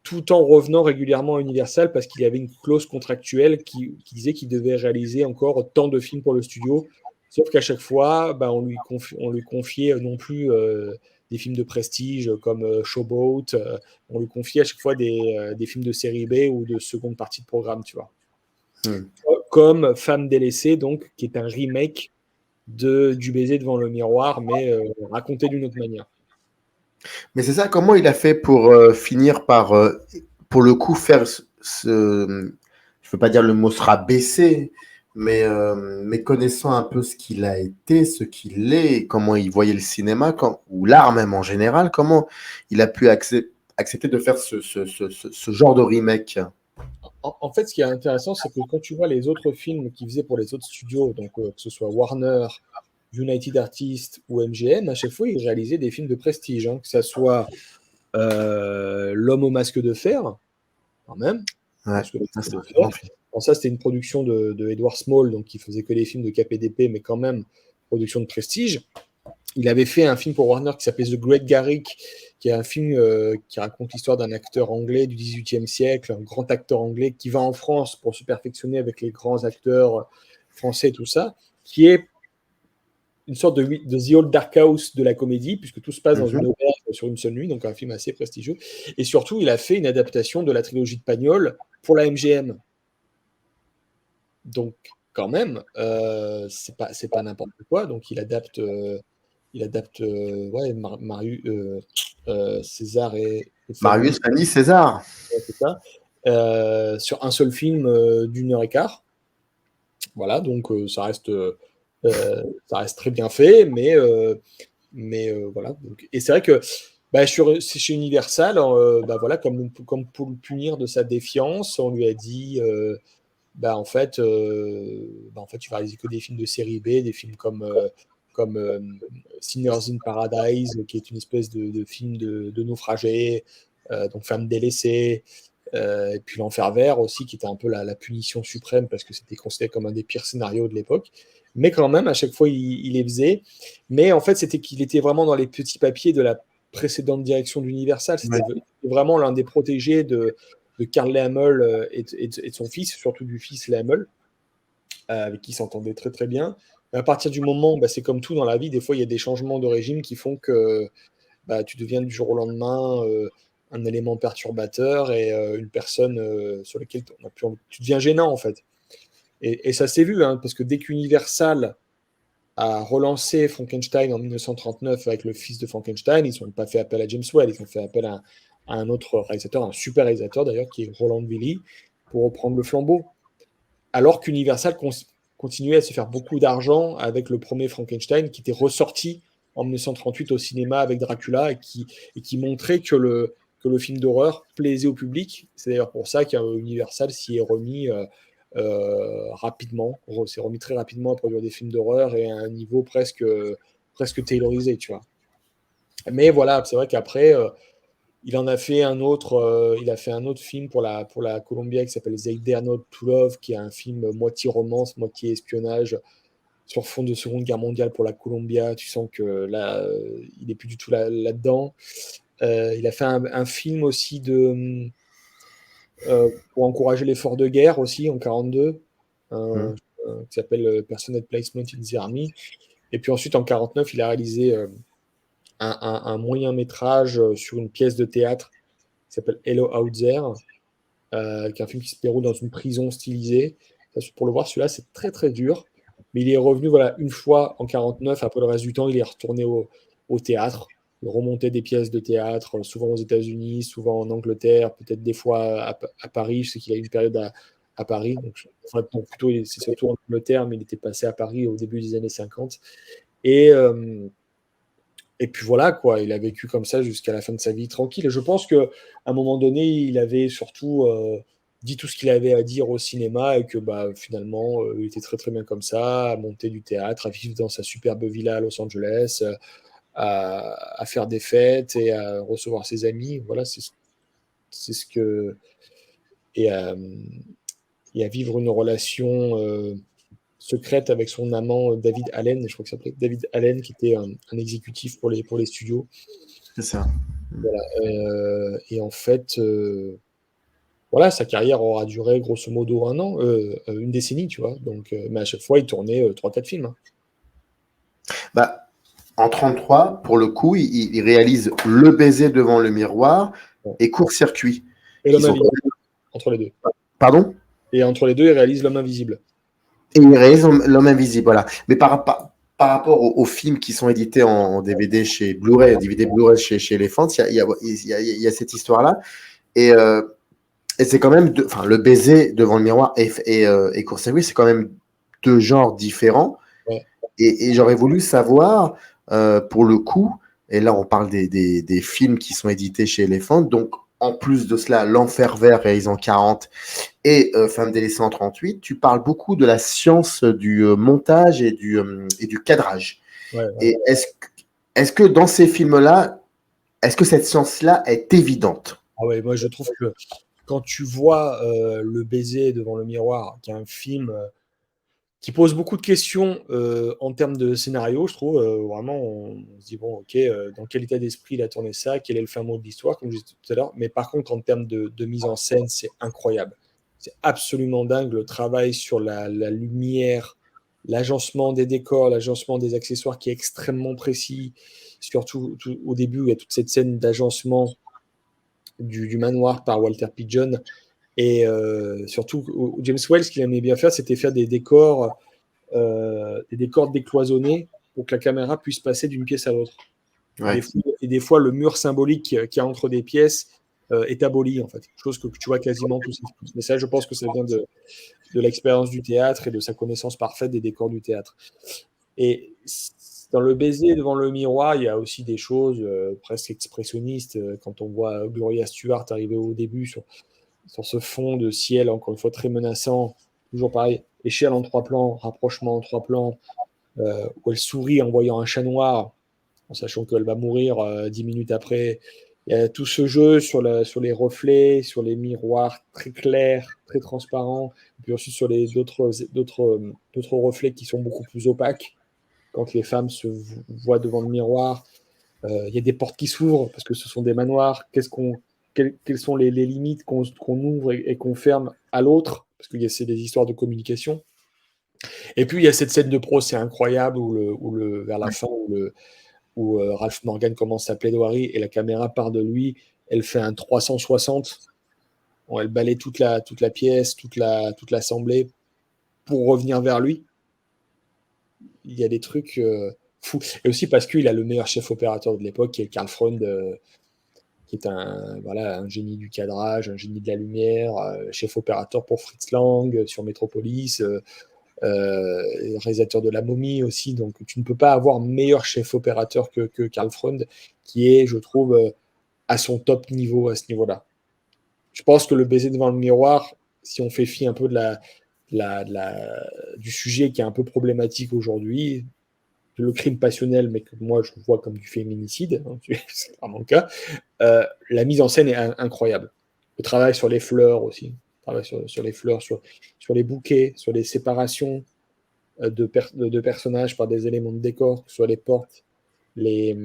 Speaker 3: tout en revenant régulièrement à Universal parce qu'il y avait une clause contractuelle qui disait qu'il devait réaliser encore tant de films pour le studio. Sauf qu'à chaque fois, bah, on lui confiait non plus des films de prestige comme Showboat. On lui confiait à chaque fois des films de série B ou de seconde partie de programme, tu vois.
Speaker 2: Hmm.
Speaker 3: Comme Femme délaissée, donc, qui est un remake du baiser devant le miroir, mais raconté d'une autre manière.
Speaker 2: Mais c'est ça, comment il a fait pour finir par, pour le coup, faire je veux pas dire le mot sera baissé, mais connaissant un peu ce qu'il a été, ce qu'il est, et comment il voyait le cinéma, ou l'art même en général, comment il a pu accepter de faire ce genre de remake.
Speaker 3: En fait, ce qui est intéressant, c'est que quand tu vois les autres films qu'il faisait pour les autres studios, donc que ce soit Warner, United Artists ou MGM, à chaque fois, il réalisait des films de prestige, hein, que ce soit L'homme au masque de fer, quand même,
Speaker 2: Ouais,
Speaker 3: parce que le
Speaker 2: ça,
Speaker 3: masque
Speaker 2: c'est
Speaker 3: de
Speaker 2: un très
Speaker 3: fer.
Speaker 2: bon film.
Speaker 3: Bon, ça, c'était une production de Edward Small, donc qui faisait que des films de KPDP, mais quand même production de prestige. Il avait fait un film pour Warner qui s'appelait The Great Garrick, qui est un film qui raconte l'histoire d'un acteur anglais du XVIIIe siècle, un grand acteur anglais qui va en France pour se perfectionner avec les grands acteurs français et tout ça, qui est une sorte de The Old Dark House de la comédie, puisque tout se passe dans une
Speaker 2: Mhm.
Speaker 3: auberge sur une seule nuit, donc un film assez prestigieux. Et surtout, il a fait une adaptation de la trilogie de Pagnol pour la MGM. Donc, quand même, c'est pas n'importe quoi. Donc, il adapte ouais, César et Fanny,
Speaker 2: Marius, Fanny, César.
Speaker 3: ouais, c'est ça, sur un seul film d'une heure et quart. Voilà, donc ça reste très bien fait, mais voilà. Donc, et c'est vrai que bah, c'est chez Universal, bah, voilà, comme pour le punir de sa défiance, on lui a dit en fait, tu vas réaliser que des films de série B, des films comme Sinners in Paradise, qui est une espèce de film de naufragés, donc Femme délaissée, et puis L'Enfer Vert aussi, qui était un peu la punition suprême parce que c'était considéré comme un des pires scénarios de l'époque. Mais quand même, à chaque fois, il les faisait. Mais en fait, c'était qu'il était vraiment dans les petits papiers de la précédente direction d'Universal.
Speaker 2: Ouais.
Speaker 3: C'était vraiment l'un des protégés de Karl Laemmle et de son fils, surtout du fils Laemmle, avec qui il s'entendait très très bien. Mais à partir du moment, bah, c'est comme tout dans la vie, des fois il y a des changements de régime qui font que bah, tu deviens du jour au lendemain un élément perturbateur et une personne sur laquelle tu deviens gênant en fait. Et ça s'est vu, hein, parce que dès qu'Universal a relancé Frankenstein en 1939 avec le fils de Frankenstein, ils n'ont pas fait appel à James Whale, ils ont fait appel à un autre réalisateur, un super réalisateur d'ailleurs, qui est Roland Billy, pour reprendre le flambeau. Alors qu'Universal continuait à se faire beaucoup d'argent avec le premier Frankenstein qui était ressorti en 1938 au cinéma avec Dracula et qui montrait que le film d'horreur plaisait au public. C'est d'ailleurs pour ça qu'Universal s'y est remis rapidement, s'est remis très rapidement à produire des films d'horreur et à un niveau presque taylorisé, tu vois. Mais voilà, c'est vrai qu'après, il a fait un autre film pour la Columbia qui s'appelle They Dare Not to Love, qui est un film moitié romance, moitié espionnage sur fond de Seconde Guerre mondiale pour la Columbia. Tu sens que là, il n'est plus du tout là-dedans. Il a fait un film aussi pour encourager l'effort de guerre aussi en 1942,
Speaker 2: Mhm.
Speaker 3: qui s'appelle Personal Placement in the Army. Et puis ensuite, en 1949, il a réalisé un moyen métrage sur une pièce de théâtre qui s'appelle Hello Out There, qui est un film qui se déroule dans une prison stylisée. Pour le voir, celui-là, c'est très très dur. Mais il est revenu voilà, une fois en 49. Après le reste du temps, il est retourné au théâtre. Il remontait des pièces de théâtre, souvent aux États-Unis, souvent en Angleterre, peut-être des fois à Paris. Je sais qu'il a eu une période à Paris. Plutôt, c'est surtout en Angleterre, mais il était passé à Paris au début des années 50. Et, et puis voilà, quoi, il a vécu comme ça jusqu'à la fin de sa vie tranquille. Et je pense qu'à un moment donné, il avait surtout dit tout ce qu'il avait à dire au cinéma et que bah, finalement, il était très très bien comme ça, à monter du théâtre, à vivre dans sa superbe villa à Los Angeles, à faire des fêtes et à recevoir ses amis. Voilà, c'est ce que. Et, et à vivre une relation secrète avec son amant David Allen, je crois que ça s'appelait David Allen, qui était un exécutif pour les studios.
Speaker 2: C'est ça.
Speaker 3: Voilà. Et en fait, voilà, sa carrière aura duré grosso modo un an, une décennie, tu vois. Donc, mais à chaque fois, il tournait 3-4 films. Hein.
Speaker 2: Bah, en 33, pour le coup, il réalise Le baiser devant le miroir
Speaker 3: Ouais.
Speaker 2: et Court-circuit.
Speaker 3: Et L'homme invisible, entre les deux.
Speaker 2: Pardon?
Speaker 3: Et entre les deux, il réalise L'homme invisible.
Speaker 2: Et il réalise L'homme invisible, voilà. Mais par rapport aux films qui sont édités en DVD chez Blu-ray, DVD Blu-ray chez Elephant, il y a cette histoire-là. Et c'est quand même, enfin, Le baiser devant le miroir et Court-circuit, c'est quand même deux genres différents.
Speaker 3: Ouais.
Speaker 2: Et j'aurais voulu savoir, pour le coup, et là on parle des films qui sont édités chez Elephant, donc en plus de cela, L'Enfer vert réalisé en 40 et Femme délaissée en 38, tu parles beaucoup de la science du montage et du cadrage.
Speaker 3: Ouais.
Speaker 2: Et est-ce que dans ces films-là, est-ce que cette science-là est évidente?
Speaker 3: Ah ouais, moi je trouve que quand tu vois Le baiser devant le miroir, qui est un film qui pose beaucoup de questions en termes de scénario, je trouve. Vraiment, on se dit, bon, ok, dans quel état d'esprit il a tourné ça, quel est le fin mot de l'histoire, comme je disais tout à l'heure. Mais par contre, en termes de mise en scène, c'est incroyable. C'est absolument dingue le travail sur la lumière, l'agencement des décors, l'agencement des accessoires qui est extrêmement précis. Surtout au début, il y a toute cette scène d'agencement du manoir par Walter Pigeon. Et surtout, James Whale, ce qu'il aimait bien faire, c'était faire des décors décloisonnés pour que la caméra puisse passer d'une pièce à l'autre.
Speaker 2: Ouais.
Speaker 3: Et des fois, le mur symbolique qu'il y a entre des pièces est aboli, en fait. Chose que tu vois quasiment tous ces films. Mais ça, je pense que ça vient de l'expérience du théâtre et de sa connaissance parfaite des décors du théâtre. Et dans Le baiser devant le miroir, il y a aussi des choses presque expressionnistes. Quand on voit Gloria Stuart arriver au début sur ce fond de ciel, encore une fois très menaçant, toujours pareil, échelle en 3 plans, rapprochement en 3 plans, où elle sourit en voyant un chat noir, en sachant qu'elle va mourir 10 minutes après. Il y a tout ce jeu sur les reflets, sur les miroirs très clairs, très transparents, et puis ensuite sur les d'autres reflets qui sont beaucoup plus opaques, quand les femmes se voient devant le miroir. Il y a des portes qui s'ouvrent, parce que ce sont des manoirs. Quelles sont les limites qu'on ouvre et qu'on ferme à l'autre, parce que c'est des histoires de communication. Et puis il y a cette scène de procès incroyable vers la fin où Ralph Morgan commence sa plaidoirie et la caméra part de lui, elle fait un 360, elle balaye toute la pièce, toute l'assemblée pour revenir vers lui. Il y a des trucs fous. Et aussi parce qu'il a le meilleur chef opérateur de l'époque, qui est Karl Freund, qui est un génie du cadrage, un génie de la lumière, chef opérateur pour Fritz Lang sur Metropolis, réalisateur de La Momie aussi. Donc tu ne peux pas avoir meilleur chef opérateur que Karl Freund, qui est, je trouve, à son top niveau à ce niveau-là. Je pense que Le baiser devant le miroir, si on fait fi un peu du sujet qui est un peu problématique aujourd'hui, le crime passionnel, mais que moi je vois comme du féminicide, hein, c'est vraiment le cas, la mise en scène est incroyable. Le travail sur les fleurs aussi, le travail sur les fleurs, sur les bouquets, sur les séparations de personnages par des éléments de décor, sur les portes, les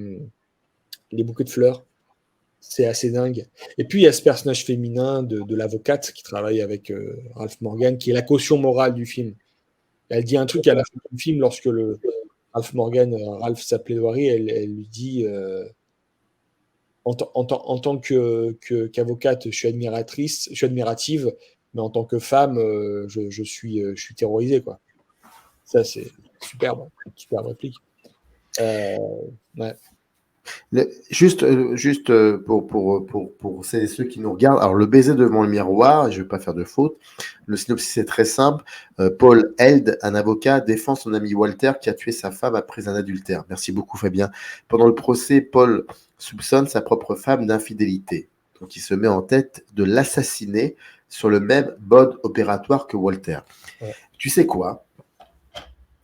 Speaker 3: bouquets de fleurs, c'est assez dingue. Et puis il y a ce personnage féminin de l'avocate qui travaille avec Ralph Morgan, qui est la caution morale du film. Elle dit un truc à la fin du film lorsque Ralph Morgan, Ralph, sa plaidoirie, elle lui dit en tant qu'avocate, je suis admirative, mais en tant que femme, je suis terrorisée, quoi. Ça, c'est superbe réplique. Ouais.
Speaker 2: Juste pour celles et ceux qui nous regardent, alors Le baiser devant le miroir, je ne vais pas faire de faute, le synopsis est très simple. Paul Held, un avocat, défend son ami Walter qui a tué sa femme après un adultère. Merci beaucoup Fabien. Pendant le procès, Paul soupçonne sa propre femme d'infidélité. Donc il se met en tête de l'assassiner sur le même mode opératoire que Walter.
Speaker 3: Ouais.
Speaker 2: Tu sais quoi?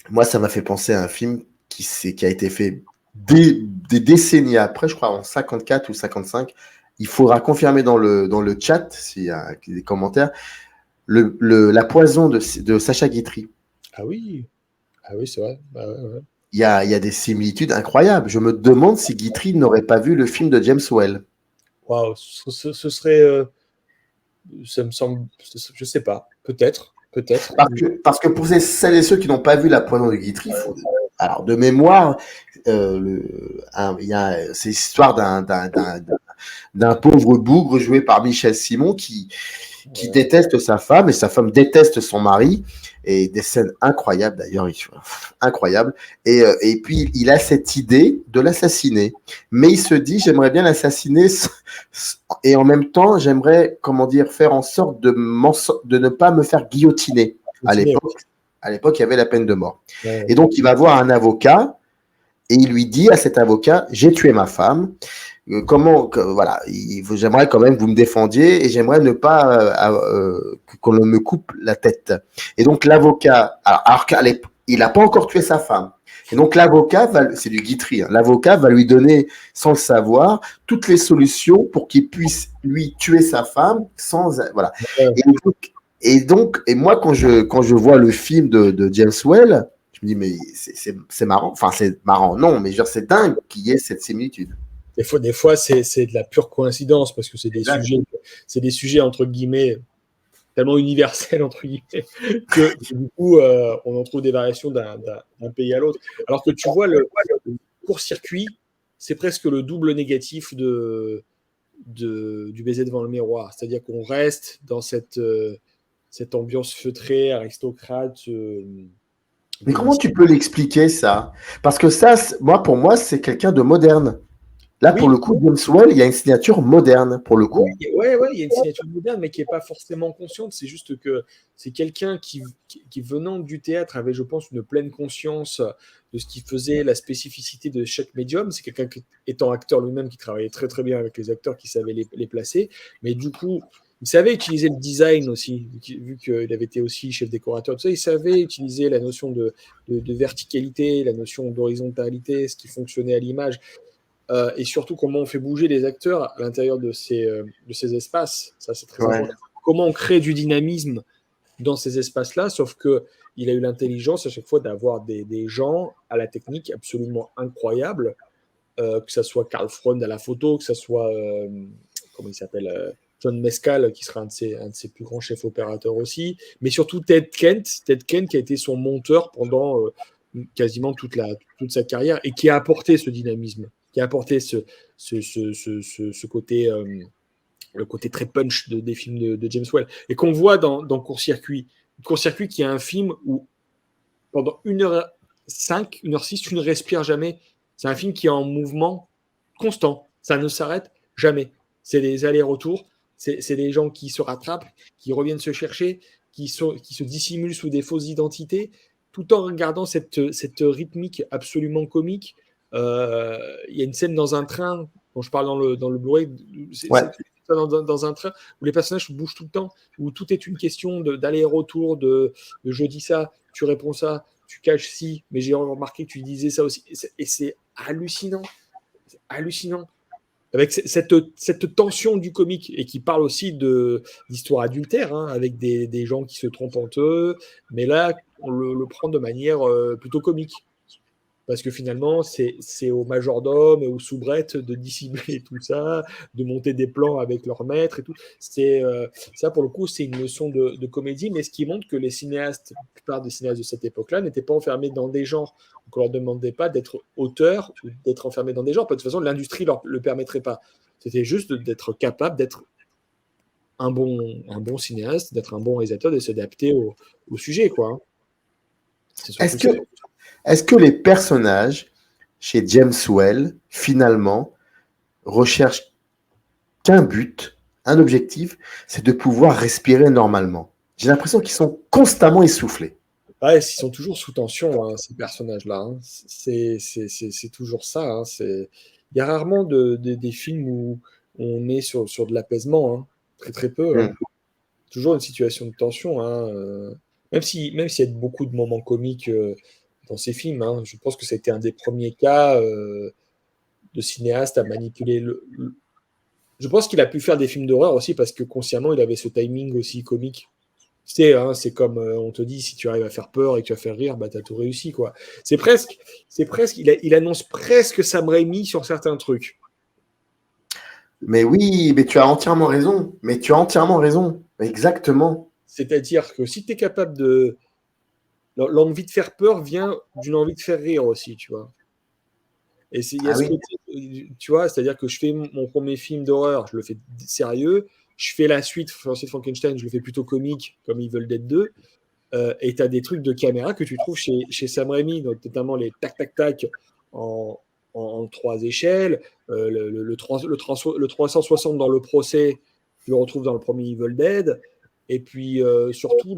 Speaker 2: Moi, ça m'a fait penser à un film qui a été fait des décennies après, je crois en 54 ou 55. Il faudra confirmer dans le chat s'il y a des commentaires. la poison de Sacha Guitry.
Speaker 3: Ah oui, c'est vrai. Bah, ouais.
Speaker 2: Il y a des similitudes incroyables. Je me demande si Guitry n'aurait pas vu le film de James Whale.
Speaker 3: Waouh, ce serait, ça me semble, je sais pas, peut-être.
Speaker 2: Parce que pour celles et ceux qui n'ont pas vu la poison de Guitry, alors de mémoire, c'est l'histoire d'un pauvre bougre joué par Michel Simon qui déteste sa femme et sa femme déteste son mari, et des scènes incroyables d'ailleurs, incroyables. Et puis il a cette idée de l'assassiner, mais il se dit j'aimerais bien l'assassiner et en même temps j'aimerais, comment dire, faire en sorte de ne pas me faire guillotiner. À l'époque, il y avait la peine de mort. Ouais. Et donc il va voir un avocat et il lui dit à cet avocat, j'ai tué ma femme. Voilà, j'aimerais quand même que vous me défendiez et j'aimerais ne pas qu'on me coupe la tête. Et donc l'avocat, alors il n'a pas encore tué sa femme. Et donc l'avocat, c'est du Guitry, hein, l'avocat va lui donner, sans le savoir, toutes les solutions pour qu'il puisse lui tuer sa femme sans, voilà. Et moi quand je vois le film de James Whale, je me dis mais c'est marrant, enfin c'est marrant, non, mais c'est dingue qu'il y ait cette similitude.
Speaker 3: Des fois c'est de la pure coïncidence parce que c'est des sujets entre guillemets tellement universels entre guillemets que du coup on en trouve des variations d'un pays à l'autre. Alors que tu vois le court-circuit, c'est presque le double négatif du baiser devant le miroir. C'est-à-dire qu'on reste dans cette ambiance feutrée, aristocrate.
Speaker 2: Mais comment tu peux l'expliquer ça? Parce que ça, pour moi, c'est quelqu'un de moderne. Là, pour le coup, James Whale, il y a une signature moderne, pour le coup.
Speaker 3: Oui, il y a une signature moderne, mais qui n'est pas forcément consciente. C'est juste que c'est quelqu'un qui, venant du théâtre, avait, je pense, une pleine conscience de ce qu'il faisait, la spécificité de chaque médium. C'est quelqu'un qui, étant acteur lui-même, qui travaillait très, très bien avec les acteurs, qui savait les placer. Mais du coup, il savait utiliser le design aussi, vu qu'il avait été aussi chef décorateur. Tout ça, il savait utiliser la notion de verticalité, la notion d'horizontalité, ce qui fonctionnait à l'image. Et surtout comment on fait bouger les acteurs à l'intérieur de ces espaces. Ça, c'est très important. Comment on crée du dynamisme dans ces espaces-là, sauf qu'il a eu l'intelligence à chaque fois d'avoir des gens à la technique absolument incroyable, que ce soit Karl Freund à la photo, que ce soit, comment il s'appelle, John Mescal, qui sera un de ses plus grands chefs opérateurs aussi, mais surtout Ted Kent qui a été son monteur pendant quasiment toute sa carrière et qui a apporté ce dynamisme, qui a apporté ce côté, le côté très punch des films de James Whale. Et qu'on voit dans Court-Circuit. Court-Circuit qui est un film où pendant 1h05, 1h06, tu ne respires jamais. C'est un film qui est en mouvement constant. Ça ne s'arrête jamais. C'est des allers-retours. C'est des gens qui se rattrapent, qui reviennent se chercher, qui se dissimulent sous des fausses identités, tout en regardant cette rythmique absolument comique. Il y a une scène dans un train, dont je parle dans le Blu-ray, dans un train où les personnages bougent tout le temps, où tout est une question d'aller-retour, de je dis ça, tu réponds ça, tu caches ci, mais j'ai remarqué que tu disais ça aussi. Et c'est hallucinant. C'est hallucinant. Avec cette tension du comique, et qui parle aussi d'histoire adultère, hein, avec des gens qui se trompent entre eux, mais là, on le prend de manière plutôt comique. Parce que finalement, c'est au majordome et aux soubrettes de dissimuler tout ça, de monter des plans avec leur maître et tout. Ça, pour le coup, c'est une leçon de comédie, mais ce qui montre que les cinéastes, la plupart des cinéastes de cette époque-là, n'étaient pas enfermés dans des genres. Donc, on ne leur demandait pas d'être auteurs ou d'être enfermés dans des genres. De toute façon, l'industrie ne leur le permettrait pas. C'était juste d'être capable d'être un bon cinéaste, d'être un bon réalisateur, de s'adapter au sujet, quoi.
Speaker 2: Est-ce que les personnages chez James Whale, finalement, recherchent qu'un but, un objectif, c'est de pouvoir respirer normalement? J'ai l'impression qu'ils sont constamment essoufflés.
Speaker 3: Ouais, ils sont toujours sous tension, hein, ces personnages-là. Hein. C'est toujours ça. Hein. Il y a rarement des films où on est sur de l'apaisement. Hein. Très, très peu. Hein. Toujours une situation de tension. Hein. Même s'il y a beaucoup de moments comiques dans ces films. Hein. Je pense que ça a été un des premiers cas de cinéaste à manipuler Je pense qu'il a pu faire des films d'horreur aussi parce que consciemment, il avait ce timing aussi comique. sais, hein, c'est comme on te dit, si tu arrives à faire peur et que tu vas faire rire, bah, tu as tout réussi, quoi. C'est presque, il annonce presque Sam Raimi sur certains trucs.
Speaker 2: Mais oui, mais tu as entièrement raison. Mais tu as entièrement raison. Exactement.
Speaker 3: C'est-à-dire que si tu es capable de. L'envie de faire peur vient d'une envie de faire rire aussi, tu vois. Et il y a
Speaker 2: Ah
Speaker 3: ce
Speaker 2: oui,
Speaker 3: côté, tu vois, c'est-à-dire que je fais mon premier film d'horreur, je le fais sérieux. Je fais la suite, Frankenstein, je le fais plutôt comique, comme Evil Dead 2. Et tu as des trucs de caméra que tu trouves chez Sam Raimi, notamment les tac-tac-tac en, en 3 échelles, le 360 dans le procès, tu le retrouves dans le premier Evil Dead. Et puis surtout,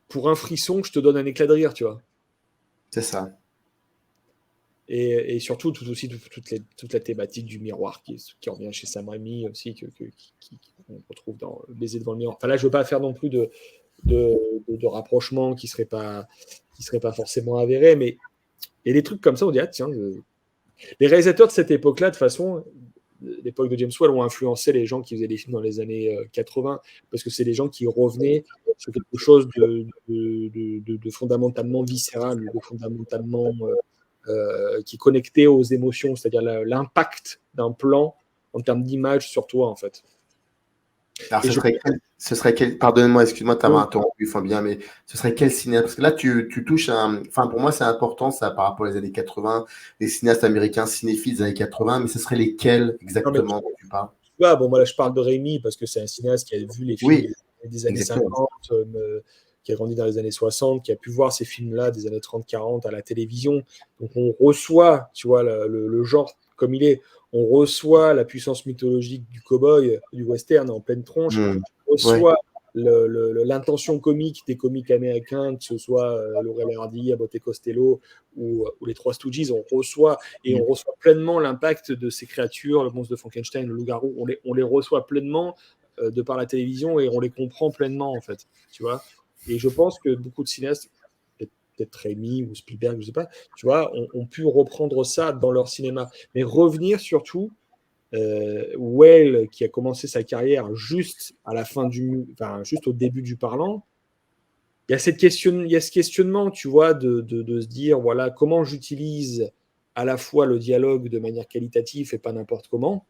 Speaker 3: pour un frisson, je te donne un éclat de rire, tu vois.
Speaker 2: c'est ça.
Speaker 3: Et surtout, toute la thématique du miroir qui revient chez Sam Raimi aussi, qu'on retrouve dans Baiser devant le miroir. Enfin là, je ne veux pas faire non plus de rapprochement qui ne serait pas forcément avéré, mais il y a des trucs comme ça, on dit, ah tiens, les réalisateurs de cette époque-là, de toute façon, l'époque de James Whale ont influencé les gens qui faisaient des films dans les années 80, parce que c'est des gens qui revenaient sur quelque chose de fondamentalement viscéral, de fondamentalement qui est connecté aux émotions, c'est-à-dire l'impact d'un plan en termes d'image sur toi, en fait.
Speaker 2: Alors,
Speaker 3: Et
Speaker 2: ce serait quel, pardonne-moi, excuse-moi de t'avoir
Speaker 3: Oui.
Speaker 2: interrompu, Fabien, mais ce serait quel cinéaste? Parce que là, tu touches enfin, pour moi, c'est important, ça, par rapport aux années 80, les cinéastes américains cinéphiles des années 80, mais ce serait lesquels
Speaker 3: Non, mais
Speaker 2: exactement dont tu parles?
Speaker 3: tu vois, bon, moi, là, je parle de Rémi parce que c'est un cinéaste qui a vu les films
Speaker 2: Oui,
Speaker 3: des années
Speaker 2: exactement.
Speaker 3: 50, qui a grandi dans les années 60, qui a pu voir ces films-là des années 30-40 à la télévision. Donc, on reçoit, tu vois, le genre comme il est. On reçoit la puissance mythologique du cow-boy, du western en pleine tronche.
Speaker 2: Hmm.
Speaker 3: On
Speaker 2: Ouais.
Speaker 3: reçoit l'intention comique des comiques américains, que ce soit Laurel et Hardy, Abbott et Costello ou les Trois Stooges. On reçoit pleinement l'impact de ces créatures, le monstre de Frankenstein, le loup-garou. On les reçoit pleinement de par la télévision et on les comprend pleinement, en fait. Tu vois. Et je pense que beaucoup de cinéastes, peut-être Rémi ou Spielberg, je sais pas, tu vois, ont pu reprendre ça dans leur cinéma. Mais revenir surtout, Whale, qui a commencé sa carrière juste à la fin enfin, juste au début du parlant, il y a ce questionnement, tu vois, de se dire, voilà, comment j'utilise à la fois le dialogue de manière qualitative et pas n'importe comment,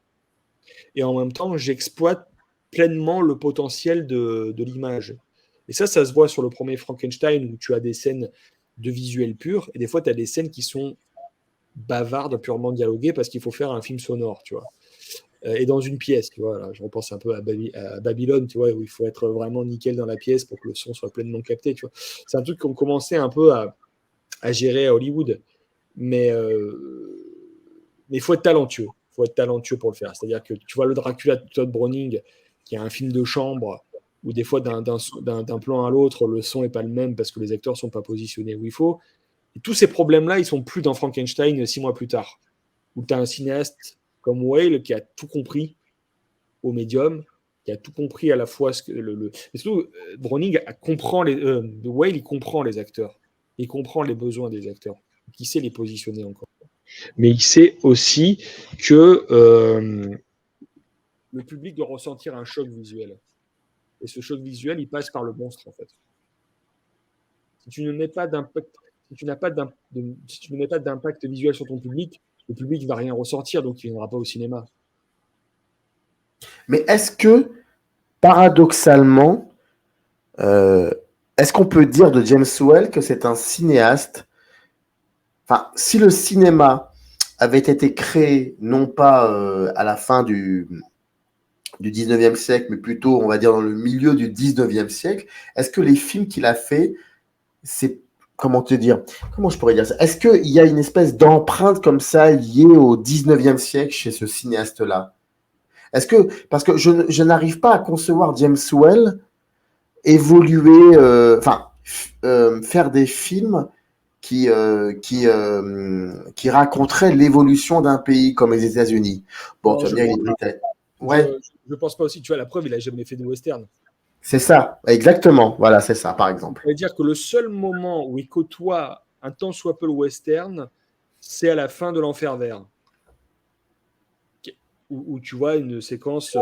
Speaker 3: et en même temps, j'exploite pleinement le potentiel de l'image. Et ça se voit sur le premier Frankenstein où tu as des scènes de visuel pur, et des fois, tu as des scènes qui sont bavardes, purement dialoguées, parce qu'il faut faire un film sonore, tu vois. Et dans une pièce, tu vois, là, je repense un peu à Babylone, tu vois, où il faut être vraiment nickel dans la pièce pour que le son soit pleinement capté, tu vois. C'est un truc qu'on commençait un peu à gérer à Hollywood, mais il faut être talentueux. Il faut être talentueux pour le faire. C'est-à-dire que tu vois le Dracula de Todd Browning, qui est un film de chambre, où des fois d'un plan à l'autre, le son n'est pas le même parce que les acteurs ne sont pas positionnés où il faut. Et tous ces problèmes-là, ils sont plus dans Frankenstein 6 mois plus tard, où tu as un cinéaste comme Whale qui a tout compris au médium, qui a tout compris à la fois ce que et surtout, Browning comprend Whale, il comprend les acteurs, il comprend les besoins des acteurs, il sait les positionner encore. Mais il sait aussi que le public doit ressentir un choc visuel. Et ce choc visuel, il passe par le monstre, en fait. Si tu ne mets pas d'impact, si tu n'as pas si tu ne mets pas d'impact visuel sur ton public, le public ne va rien ressentir, donc il ne viendra pas au cinéma.
Speaker 2: Mais est-ce que, paradoxalement, euh, est-ce qu'on peut dire de James Whale que c'est un cinéaste? Enfin, si le cinéma avait été créé non pas à la fin du 19e siècle, mais plutôt, on va dire, dans le milieu du 19e siècle, est-ce que les films qu'il a fait, c'est, comment te dire, comment je pourrais dire ça? Est-ce qu'il y a une espèce d'empreinte comme ça liée au 19e siècle chez ce cinéaste-là? Est-ce que, parce que je n'arrive pas à concevoir James Whale évoluer, faire des films qui raconteraient l'évolution d'un pays comme les États-Unis. Bon,
Speaker 3: Non,
Speaker 2: tu vas me dire, il est britannique. Ouais,
Speaker 3: je pense pas aussi. Tu vois, la preuve, il a jamais fait de western.
Speaker 2: c'est ça, exactement. Voilà, c'est ça, par exemple.
Speaker 3: Ça veut dire que le seul moment où il côtoie un tant soit peu le western, c'est à la fin de l'Enfer Vert. Où tu vois une séquence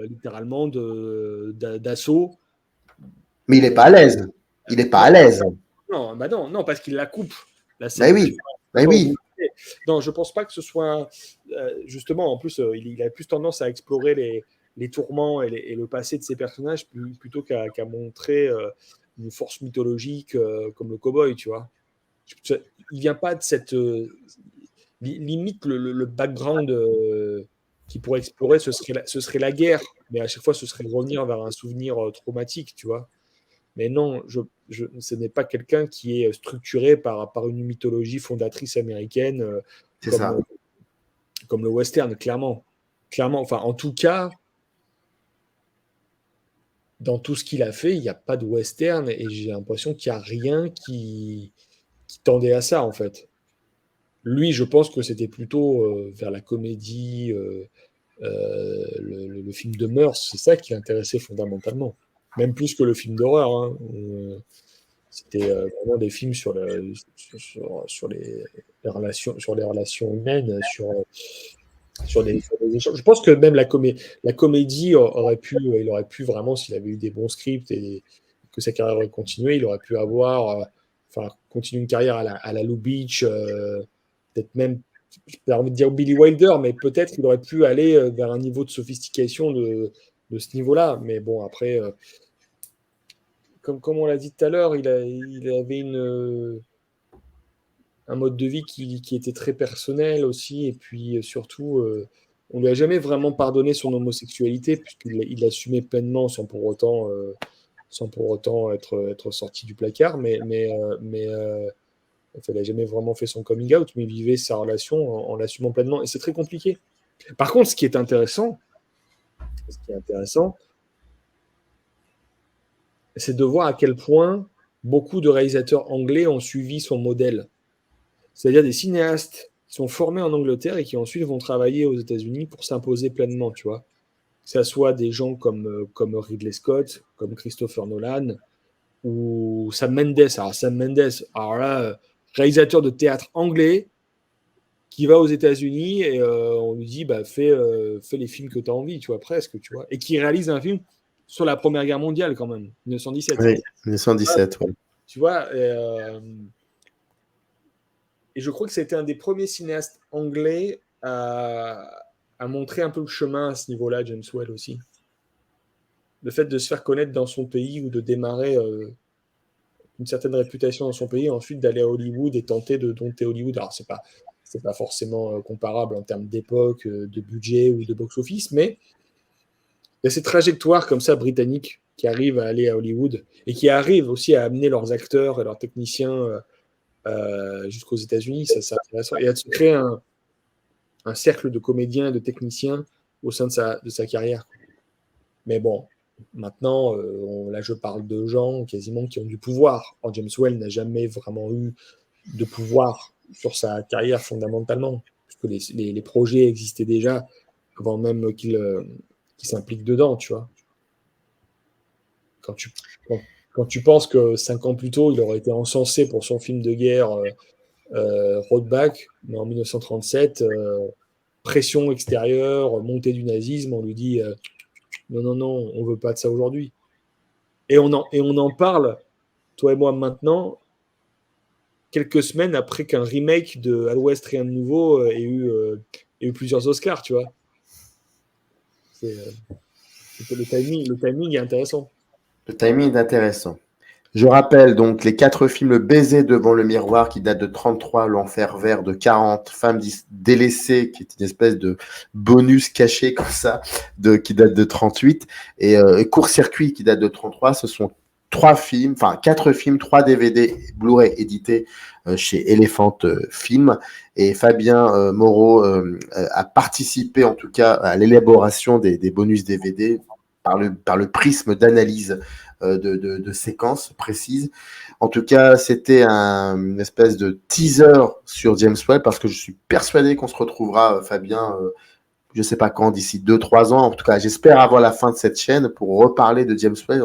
Speaker 3: littéralement d'assaut
Speaker 2: Mais il n'est pas à l'aise. Il n'est pas à l'aise.
Speaker 3: Non, bah non, parce qu'il la coupe, la
Speaker 2: Mais
Speaker 3: scène.
Speaker 2: oui, mais oui.
Speaker 3: Non, je pense pas que ce soit justement. En plus, il a plus tendance à explorer les tourments et le passé de ses personnages plutôt qu'à montrer une force mythologique comme le cow-boy, tu vois. Il vient pas de cette limite le background qu'il pourrait explorer, ce serait la guerre, mais à chaque fois, ce serait revenir vers un souvenir traumatique, tu vois. Mais non, ce n'est pas quelqu'un qui est structuré par une mythologie fondatrice américaine
Speaker 2: C'est ça.
Speaker 3: comme le western, clairement. Clairement, enfin, en tout cas, dans tout ce qu'il a fait, il n'y a pas de western et j'ai l'impression qu'il n'y a rien qui tendait à ça, en fait. Lui, je pense que c'était plutôt vers la comédie, le film de mœurs, c'est ça qui l'intéressait fondamentalement. Même plus que le film d'horreur. Hein. C'était vraiment des films sur les relations humaines, sur des échanges. Je pense que même la comédie il aurait pu vraiment, s'il avait eu des bons scripts et que sa carrière aurait continué, il aurait pu avoir, continuer une carrière à la Lou Beach, peut-être même, j'ai envie de dire Billy Wilder, mais peut-être qu'il aurait pu aller vers un niveau de sophistication de ce niveau-là. Mais bon, après, comme on l'a dit tout à l'heure, il avait un mode de vie qui était très personnel aussi, et puis surtout, on lui a jamais vraiment pardonné son homosexualité, puisqu'il l'assumait pleinement sans pour autant être sorti du placard, enfin, il n'a jamais vraiment fait son coming out, mais il vivait sa relation en l'assumant pleinement, et c'est très compliqué. Par contre, ce qui est intéressant, c'est de voir à quel point beaucoup de réalisateurs anglais ont suivi son modèle. C'est-à-dire des cinéastes qui sont formés en Angleterre et qui ensuite vont travailler aux États-Unis pour s'imposer pleinement, tu vois. Que ce soit des gens comme Ridley Scott, comme Christopher Nolan ou Sam Mendes. Alors, Sam Mendes, alors là, réalisateur de théâtre anglais qui va aux États-Unis et on lui dit bah, fais les films que tu as envie, tu vois, presque, tu vois. Et qui réalise un film sur la Première Guerre mondiale, quand même, 1917.
Speaker 2: Oui, 1917, ouais.
Speaker 3: Tu vois, et je crois que c'était un des premiers cinéastes anglais à montrer un peu le chemin à ce niveau-là, James Whale aussi. Le fait de se faire connaître dans son pays ou de démarrer une certaine réputation dans son pays, et ensuite d'aller à Hollywood et tenter de dompter Hollywood. Alors, c'est pas forcément comparable en termes d'époque, de budget ou de box-office, mais il y a ces trajectoires comme ça britanniques qui arrivent à aller à Hollywood et qui arrivent aussi à amener leurs acteurs et leurs techniciens jusqu'aux États-Unis. Ça, c'est intéressant. Et à se créer un cercle de comédiens et de techniciens au sein de sa carrière. Mais bon, maintenant, là, je parle de gens quasiment qui ont du pouvoir. Or, James Whale n'a jamais vraiment eu de pouvoir sur sa carrière fondamentalement, puisque les projets existaient déjà avant même qu'il s'implique dedans, tu vois. Quand tu penses que 5 ans plus tôt, il aurait été encensé pour son film de guerre Roadback, mais en 1937, pression extérieure, montée du nazisme, on lui dit non, on veut pas de ça aujourd'hui. Et on en parle, toi et moi maintenant, quelques semaines après qu'un remake de À l'Ouest, rien de nouveau ait eu plusieurs Oscars, tu vois. Le timing est intéressant.
Speaker 2: Le timing est intéressant. Je rappelle donc les 4 films: Le baiser devant le miroir qui date de 33, L'enfer vert de 40, Femme délaissée qui est une espèce de bonus caché comme ça qui date de 38 et Court-circuit qui date de 33. Ce sont 4 films, 3 DVD Blu-ray édités chez Elephant Film, et Fabien Moreau a participé en tout cas à l'élaboration des bonus DVD par le prisme d'analyse de séquences précises. En tout cas, c'était une espèce de teaser sur James Whale, parce que je suis persuadé qu'on se retrouvera, Fabien, je ne sais pas quand, d'ici 2-3 ans. En tout cas, j'espère avoir la fin de cette chaîne pour reparler de James Whale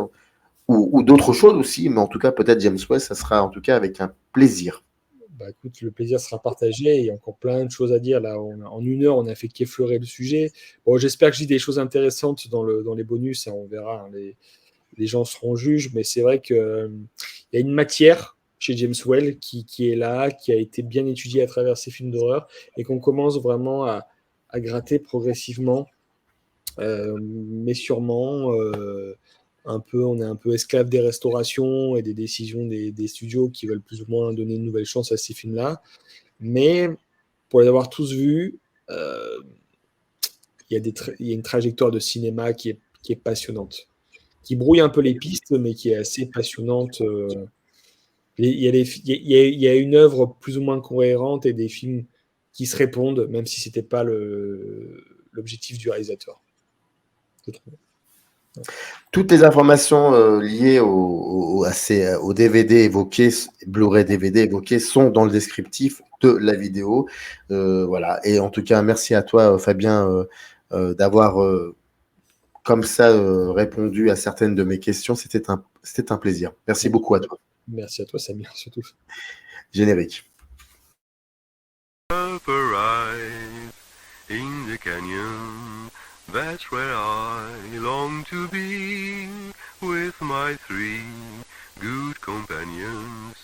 Speaker 2: ou d'autres choses aussi, mais en tout cas, peut-être James Whale, ça sera en tout cas avec un plaisir.
Speaker 3: Bah, écoute, le plaisir sera partagé. Il y a encore plein de choses à dire. Là, en 1 heure, on a fait qu'effleurer le sujet. Bon, j'espère que j'ai des choses intéressantes dans les bonus. Hein, on verra. Hein, les gens seront juges, mais c'est vrai qu'il y a une matière chez James Whale qui est là, qui a été bien étudiée à travers ces films d'horreur et qu'on commence vraiment à gratter progressivement, mais sûrement. On est un peu esclave des restaurations et des décisions des studios qui veulent plus ou moins donner une nouvelle chance à ces films-là. Mais pour les avoir tous vus, il y a une trajectoire de cinéma qui est passionnante, qui brouille un peu les pistes, mais qui est assez passionnante. Il y a une œuvre plus ou moins cohérente et des films qui se répondent, même si ce n'était pas l'objectif du réalisateur, je trouve.
Speaker 2: Toutes les informations liées au DVD évoqué, Blu-ray DVD évoqué, sont dans le descriptif de la vidéo. Voilà. Et en tout cas, merci à toi, Fabien, d'avoir comme ça répondu à certaines de mes questions. C'était un plaisir. Merci beaucoup à toi.
Speaker 3: Merci à toi, Samir, surtout.
Speaker 2: Générique.
Speaker 1: Up arrive in the canyon, that's where I long to be, with my 3 good companions.